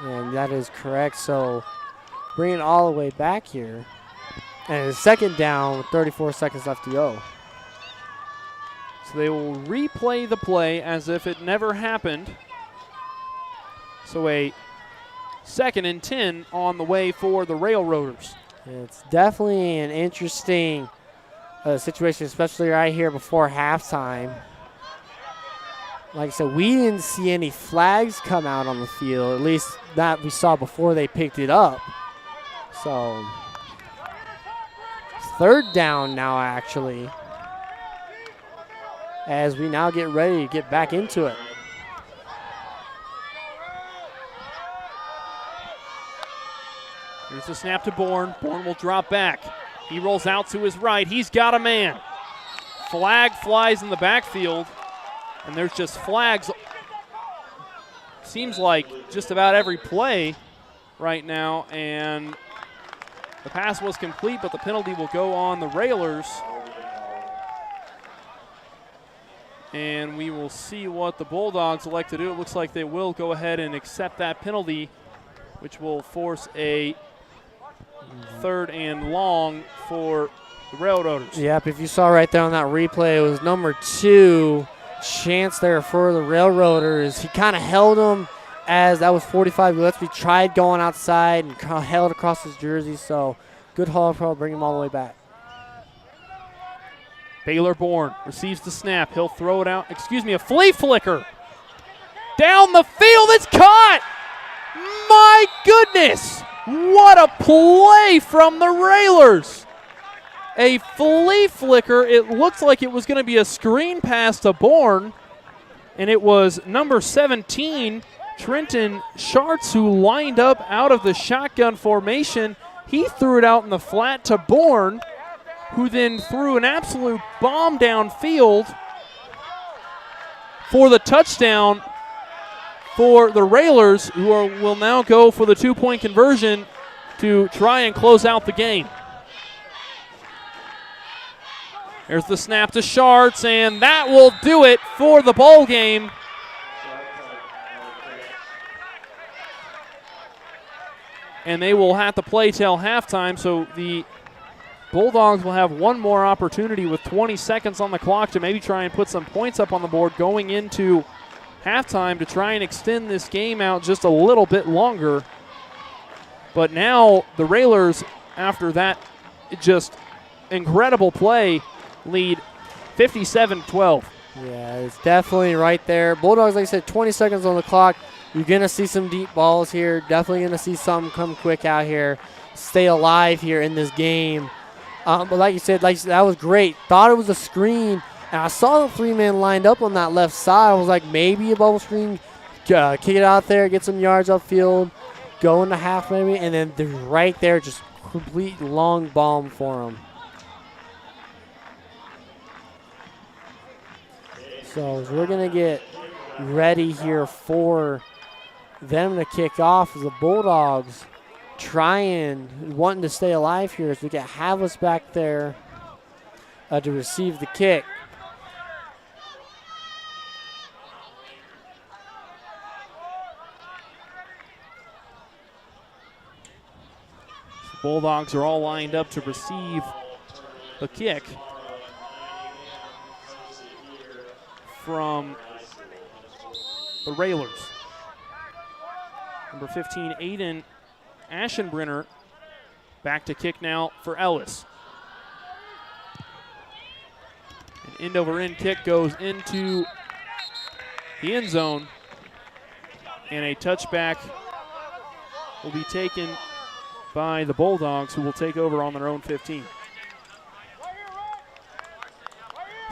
And that is correct. So bring it all the way back here. And a second down with 34 seconds left to go. So they will replay the play as if it never happened. So a 2nd and 10 on the way for the Railroaders. It's definitely an interesting situation, especially right here before halftime. Like I said, we didn't see any flags come out on the field, at least that we saw before they picked it up. So, 3rd down now, actually. as we now get ready to get back into it. Here's the snap to Bourne. Bourne will drop back. He rolls out to his right. He's got a man. Flag flies in the backfield, and there's just flags. Seems like just about every play right now, and the pass was complete, but the penalty will go on the Railers. And we will see what the Bulldogs elect to do. It looks like they will go ahead and accept that penalty, which will force a 3rd and long for the Railroaders. Yep, if you saw right there on that replay, it was number 2 chance there for the Railroaders. He kind of held him as that was 45 yards. We tried going outside and held across his jersey, so good haul, probably bring him all the way back. Baylor Bourne receives the snap. He'll throw it out. A flea flicker. Down the field. It's caught. My goodness. What a play from the Railers. A flea flicker. It looks like it was going to be a screen pass to Bourne. And it was number 17, Trenton Schartz, who lined up out of the shotgun formation. He threw it out in the flat to Bourne, who then threw an absolute bomb downfield for the touchdown for the Railers, who will now go for the 2-point conversion to try and close out the game. There's the snap to Schartz, and that will do it for the ball game. And they will have to play till halftime, so the Bulldogs will have one more opportunity with 20 seconds on the clock to maybe try and put some points up on the board going into halftime to try and extend this game out just a little bit longer. But now the Railers, after that just incredible play, lead 57-12. Yeah, it's definitely right there. Bulldogs, like I said, 20 seconds on the clock. You're going to see some deep balls here. Definitely going to see some come quick out here. Stay alive here in this game. But like you said, that was great. Thought it was a screen, and I saw the 3-man lined up on that left side. I was like, maybe a bubble screen, kick it out there, get some yards upfield, go into half maybe, and then they're right there, just complete long bomb for them. So we're going to get ready here for them to kick off as the Bulldogs wanting to stay alive here as we get Havlis back there to receive the kick. The Bulldogs are all lined up to receive the kick from the Railers. Number 15, Aiden Aschenbrenner back to kick now for Ellis. An end-over-end kick goes into the end zone, and a touchback will be taken by the Bulldogs, who will take over on their own 15.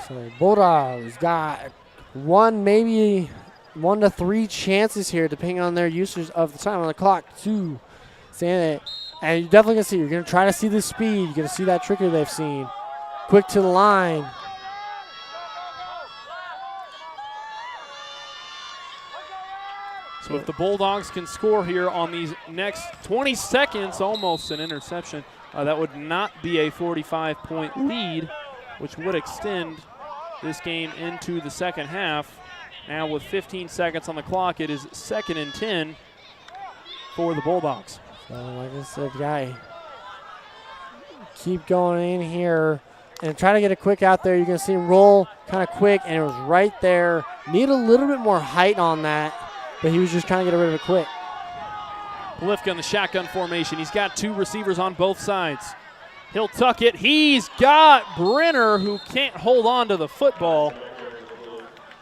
So Bulldogs got maybe 1 to 3 chances here, depending on their usage of the time on the clock to stand it. And you're definitely going to see, you're going to try to see the speed. You're going to see that trickery they've seen. Quick to the line. So if the Bulldogs can score here on these next 20 seconds, almost an interception, that would not be a 45-point lead, which would extend this game into the second half. Now with 15 seconds on the clock, it is 2nd and 10 for the Bulldogs. So like I said, keep going in here and try to get it quick out there. You're going to see him roll kind of quick, and it was right there. Need a little bit more height on that, but he was just trying to get rid of it quick. Polifka in the shotgun formation. He's got 2 receivers on both sides. He'll tuck it. He's got Brenner, who can't hold on to the football.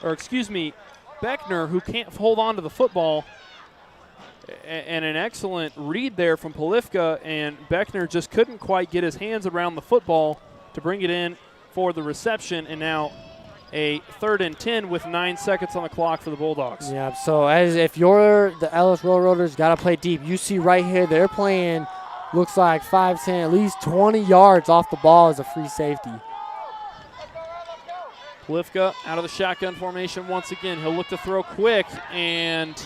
Beckner, who can't hold on to the football. And an excellent read there from Polifka, and Beckner just couldn't quite get his hands around the football to bring it in for the reception, and now a 3rd and 10 with 9 seconds on the clock for the Bulldogs. Yeah, so as if you're the Ellis Railroaders, got to play deep. You see right here, they're playing, looks like 5, 10, at least 20 yards off the ball as a free safety. Polifka out of the shotgun formation once again. He'll look to throw quick, and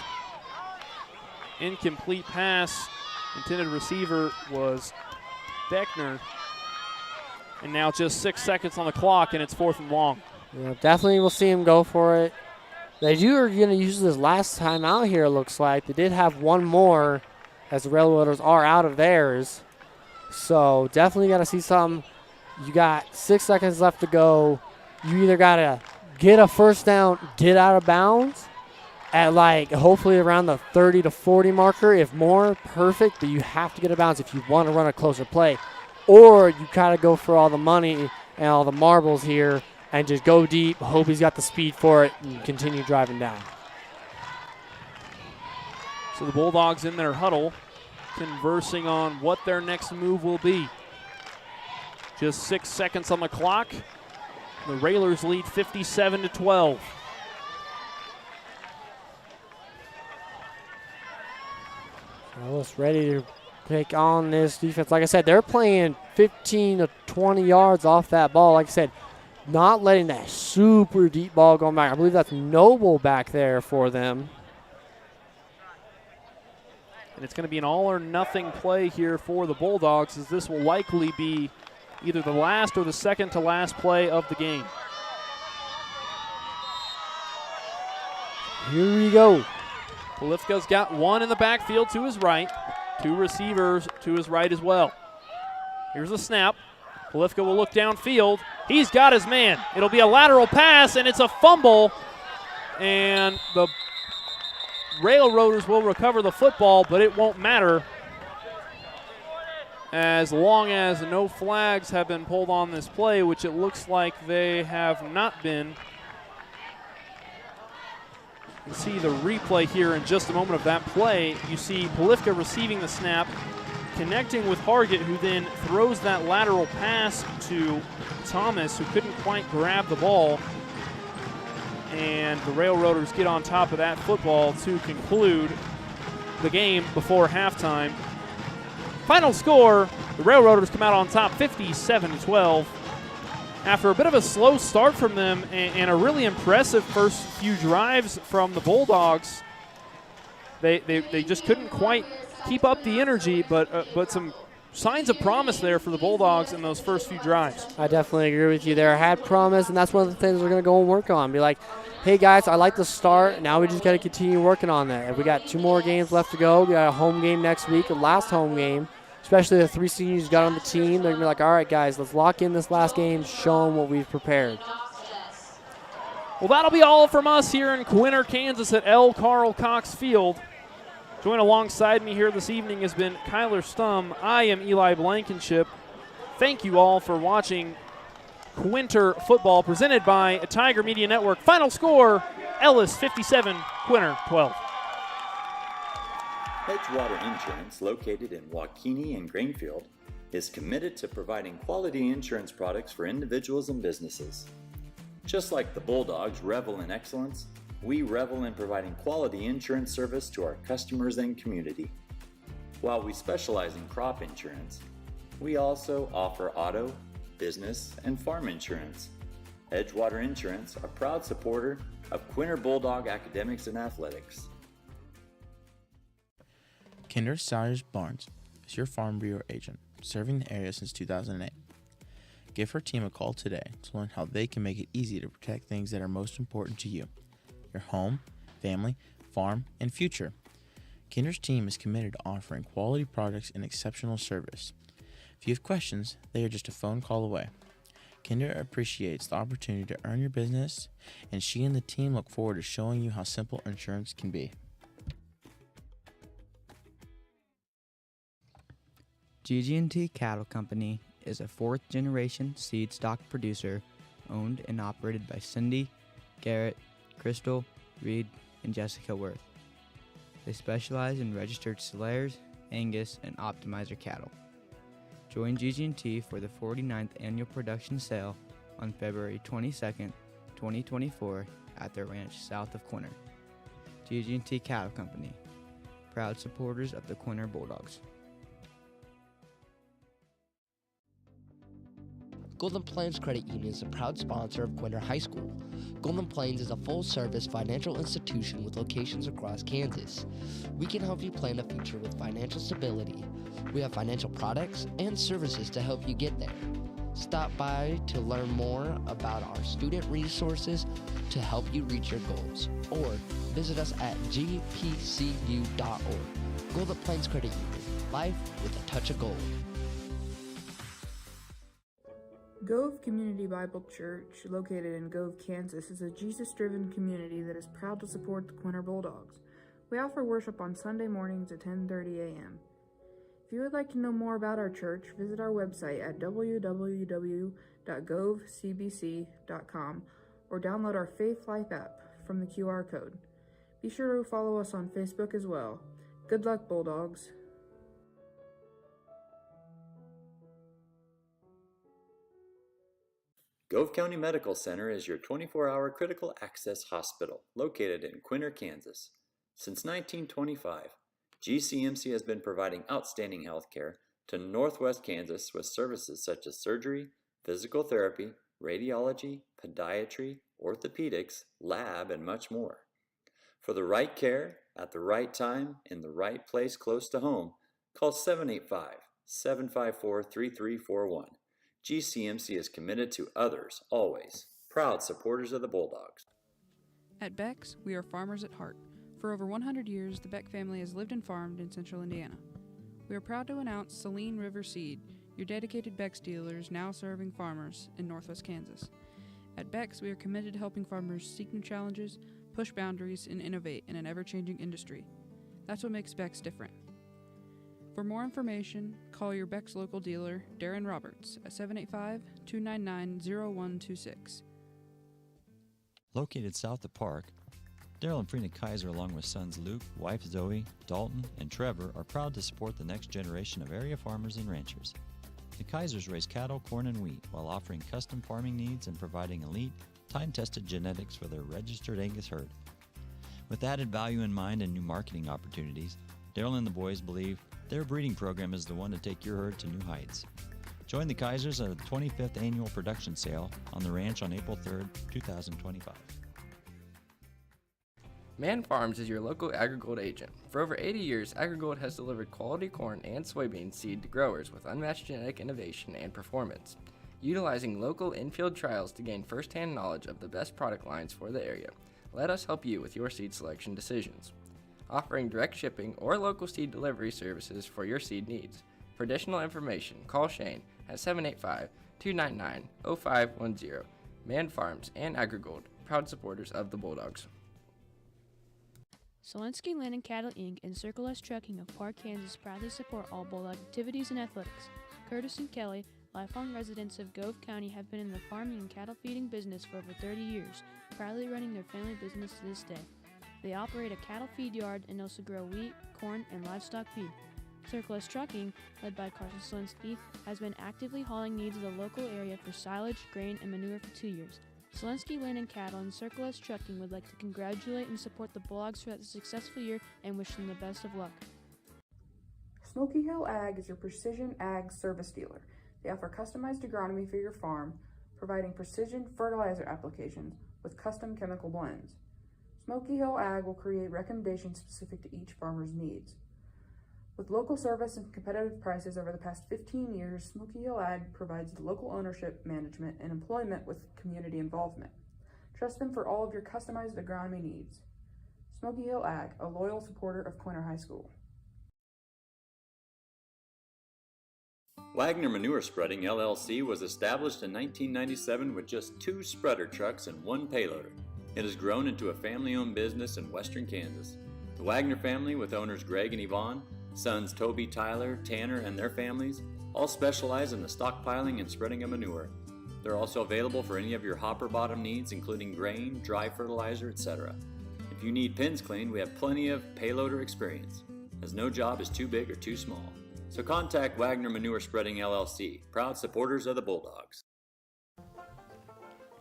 incomplete pass. Intended receiver was Beckner. And now just 6 seconds on the clock, and it's 4th and long. Yeah, definitely we'll see him go for it. They are going to use this last time out here, it looks like. They did have one more as the Railroaders are out of theirs. So definitely got to see something. You got 6 seconds left to go. You either got to get a first down, get out of bounds at like hopefully around the 30 to 40 marker. If more, perfect, but you have to get out of bounds if you want to run a closer play. Or you kind of go for all the money and all the marbles here and just go deep, hope he's got the speed for it, and continue driving down. So the Bulldogs in their huddle conversing on what their next move will be. Just 6 seconds on the clock. The Railers lead 57-12. Ellis ready to take on this defense. Like I said, they're playing 15 to 20 yards off that ball. Like I said, not letting that super deep ball go back. I believe that's Noble back there for them. And it's going to be an all-or-nothing play here for the Bulldogs, as this will likely be either the last or the second to last play of the game. Here we go. Polifka's got one in the backfield to his right, 2 receivers to his right as well. Here's the snap. Polifka will look downfield. He's got his man. It'll be a lateral pass, and it's a fumble. And the Railroaders will recover the football, but it won't matter as long as no flags have been pulled on this play, which it looks like they have not been. You can see the replay here in just a moment of that play. You see Polifka receiving the snap, connecting with Hargett, who then throws that lateral pass to Thomas, who couldn't quite grab the ball. And the Railroaders get on top of that football to conclude the game before halftime. Final score, the Railroaders come out on top 57-12. After a bit of a slow start from them and a really impressive first few drives from the Bulldogs, they just couldn't quite keep up the energy, but some signs of promise there for the Bulldogs in those first few drives. I definitely agree with you there. Had promise, and that's one of the things we're going to go and work on. Be like, hey, guys, I like the start. Now we just got to continue working on that. If we got 2 more games left to go, we got a home game next week, the last home game, especially the 3 seniors got on the team. They're going to be like, all right, guys, let's lock in this last game, show them what we've prepared. Well, that'll be all from us here in Quinter, Kansas at L. Carl Cox Field. Joined alongside me here this evening has been Kyler Stum. I am Eli Blankenship. Thank you all for watching Quinter football presented by Tiger Media Network. Final score, Ellis 57, Quinter 12. Edgewater Insurance, located in Waukene and Grainfield, is committed to providing quality insurance products for individuals and businesses. Just like the Bulldogs revel in excellence, we revel in providing quality insurance service to our customers and community. While we specialize in crop insurance, we also offer auto, business, and farm insurance. Edgewater Insurance, a proud supporter of Quinter Bulldog Academics and Athletics. Kinder Sawyers Barnes is your Farm Bureau agent, serving the area since 2008. Give her team a call today to learn how they can make it easy to protect things that are most important to you: your home, family, farm, and future. Kinder's team is committed to offering quality products and exceptional service. If you have questions, they are just a phone call away. Kinder appreciates the opportunity to earn your business, and she and the team look forward to showing you how simple insurance can be. GG&T Cattle Company is a 4th-generation seed stock producer owned and operated by Cindy, Garrett, Crystal, Reed, and Jessica Worth. They specialize in registered Slayers, Angus, and Optimizer cattle. Join GG&T for the 49th annual production sale on February 22nd, 2024 at their ranch south of Quinter. G&T Cattle Company, proud supporters of the Quinter Bulldogs. Golden Plains Credit Union is a proud sponsor of Quinter High School. Golden Plains is a full-service financial institution with locations across Kansas. We can help you plan a future with financial stability. We have financial products and services to help you get there. Stop by to learn more about our student resources to help you reach your goals, or visit us at gpcu.org. Golden Plains Credit Union, life with a touch of gold. Gove Community Bible Church, located in Gove, Kansas, is a Jesus-driven community that is proud to support the Quinter Bulldogs. We offer worship on Sunday mornings at 10:30 a.m. If you would like to know more about our church, visit our website at www.govecbc.com or download our Faith Life app from the QR code. Be sure to follow us on Facebook as well. Good luck, Bulldogs. Gove County Medical Center is your 24-hour critical access hospital located in Quinter, Kansas. Since 1925, GCMC has been providing outstanding health care to Northwest Kansas with services such as surgery, physical therapy, radiology, podiatry, orthopedics, lab, and much more. For the right care, at the right time, in the right place close to home, call 785-754-3341. GCMC is committed to others, always. Proud supporters of the Bulldogs. At Beck's, we are farmers at heart. For over 100 years, the Beck family has lived and farmed in central Indiana. We are proud to announce Saline River Seed, your dedicated Beck's dealers now serving farmers in northwest Kansas. At Beck's, we are committed to helping farmers seek new challenges, push boundaries, and innovate in an ever-changing industry. That's what makes Beck's different. For more information, call your Beck's local dealer, Darren Roberts, at 785-299-0126. Located south of Park, Daryl and Frina Kaiser, along with sons Luke, wife Zoe, Dalton, and Trevor, are proud to support the next generation of area farmers and ranchers. The Kaisers raise cattle, corn, and wheat while offering custom farming needs and providing elite, time-tested genetics for their registered Angus herd. With added value in mind and new marketing opportunities, Daryl and the boys believe their breeding program is the one to take your herd to new heights. Join the Kaisers at the 25th Annual Production Sale on the ranch on April 3rd, 2025. Man Farms is your local AgriGold agent. For over 80 years, AgriGold has delivered quality corn and soybean seed to growers with unmatched genetic innovation and performance. Utilizing local in-field trials to gain first-hand knowledge of the best product lines for the area, let us help you with your seed selection decisions. Offering direct shipping or local seed delivery services for your seed needs. For additional information, call Shane at 785-299-0510. Man Farms and AgriGold, proud supporters of the Bulldogs. Solinsky Land and Cattle Inc. and Circle S Trucking of Park, Kansas proudly support all Bulldog activities and athletics. Curtis and Kelly, lifelong residents of Gove County, have been in the farming and cattle feeding business for over 30 years, proudly running their family business to this day. They operate a cattle feed yard and also grow wheat, corn, and livestock feed. Circle S Trucking, led by Carson Solinsky, has been actively hauling needs of the local area for silage, grain, and manure for 2 years. Solinsky Land and Cattle and Circle S Trucking would like to congratulate and support the Bulldogs throughout the successful year and wish them the best of luck. Smoky Hill Ag is your precision ag service dealer. They offer customized agronomy for your farm, providing precision fertilizer applications with custom chemical blends. Smoky Hill Ag will create recommendations specific to each farmer's needs. With local service and competitive prices over the past 15 years, Smoky Hill Ag provides local ownership, management, and employment with community involvement. Trust them for all of your customized agronomy needs. Smoky Hill Ag, a loyal supporter of Quinter High School. Wagner Manure Spreading LLC was established in 1997 with just 2 spreader trucks and 1 payloader. It has grown into a family-owned business in western Kansas. The Wagner family, with owners Greg and Yvonne, sons Toby, Tyler, Tanner, and their families, all specialize in the stockpiling and spreading of manure. They're also available for any of your hopper bottom needs, including grain, dry fertilizer, etc. If you need pins cleaned, we have plenty of payloader experience, as no job is too big or too small. So contact Wagner Manure Spreading LLC, proud supporters of the Bulldogs.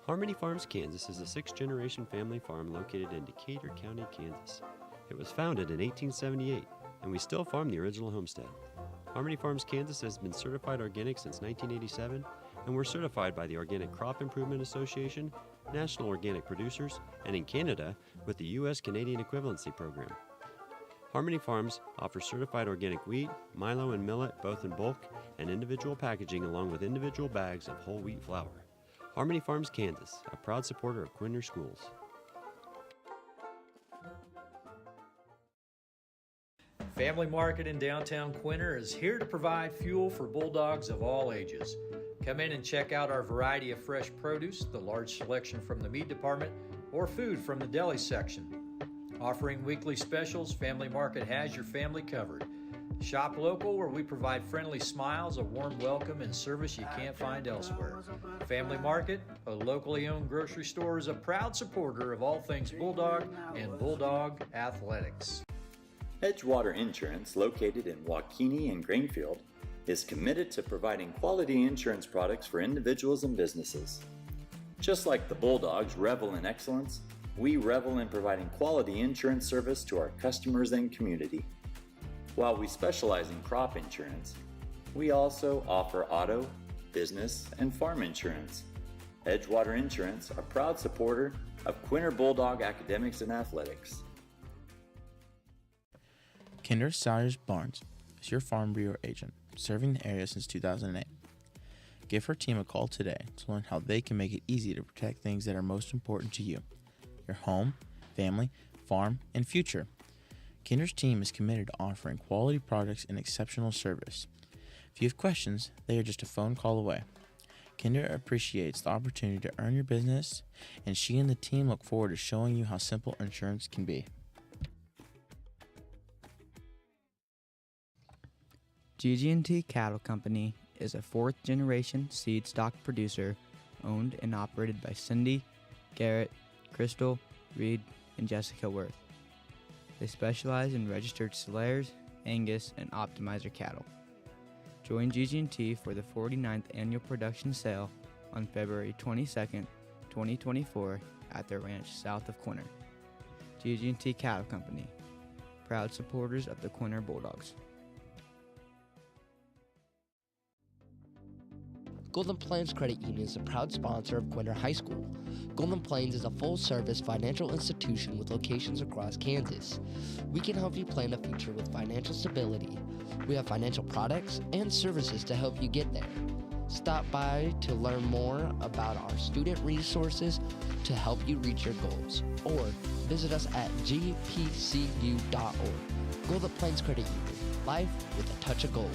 Harmony Farms, Kansas is a sixth-generation family farm located in Decatur County, Kansas. It was founded in 1878, and we still farm the original homestead. Harmony Farms, Kansas has been certified organic since 1987, and we're certified by the Organic Crop Improvement Association, National Organic Producers, and in Canada with the U.S. Canadian Equivalency Program. Harmony Farms offers certified organic wheat, milo, and millet both in bulk and individual packaging along with individual bags of whole wheat flour. Harmony Farms, Kansas, a proud supporter of Quinter schools. Family Market in downtown Quinter is here to provide fuel for Bulldogs of all ages. Come in and check out our variety of fresh produce, the large selection from the meat department, or food from the deli section. Offering weekly specials, Family Market has your family covered. Shop local, where we provide friendly smiles, a warm welcome, and service you can't find elsewhere. Family Market, a locally owned grocery store, is a proud supporter of all things Bulldog and Bulldog athletics. Edgewater Insurance, located in Waukene and Grainfield, is committed to providing quality insurance products for individuals and businesses. Just like the Bulldogs revel in excellence, we revel in providing quality insurance service to our customers and community. While we specialize in crop insurance, we also offer auto, business, and farm insurance. Edgewater Insurance, a proud supporter of Quinter Bulldog academics and athletics. Quinter Barnes is your farm bureau agent, serving the area since 2008. Give her team a call today to learn how they can make it easy to protect things that are most important to you: your home, family, farm, and future. Quinter's team is committed to offering quality products and exceptional service. If you have questions, they are just a phone call away. Quinter appreciates the opportunity to earn your business, and she and the team look forward to showing you how simple insurance can be. GG&T Cattle Company is a fourth-generation seed stock producer owned and operated by Cindy, Garrett, Crystal, Reed, and Jessica Worth. They specialize in registered Slayers, Angus, and Optimizer cattle. Join GG&T for the 49th annual production sale on February 22nd, 2024 at their ranch south of Quinter. GG&T Cattle Company, proud supporters of the Quinter Bulldogs. Golden Plains Credit Union is a proud sponsor of Quinter High School. Golden Plains is a full-service financial institution with locations across Kansas. We can help you plan a future with financial stability. We have financial products and services to help you get there. Stop by to learn more about our student resources to help you reach your goals, or visit us at gpcu.org. Golden Plains Credit Union, life with a touch of gold.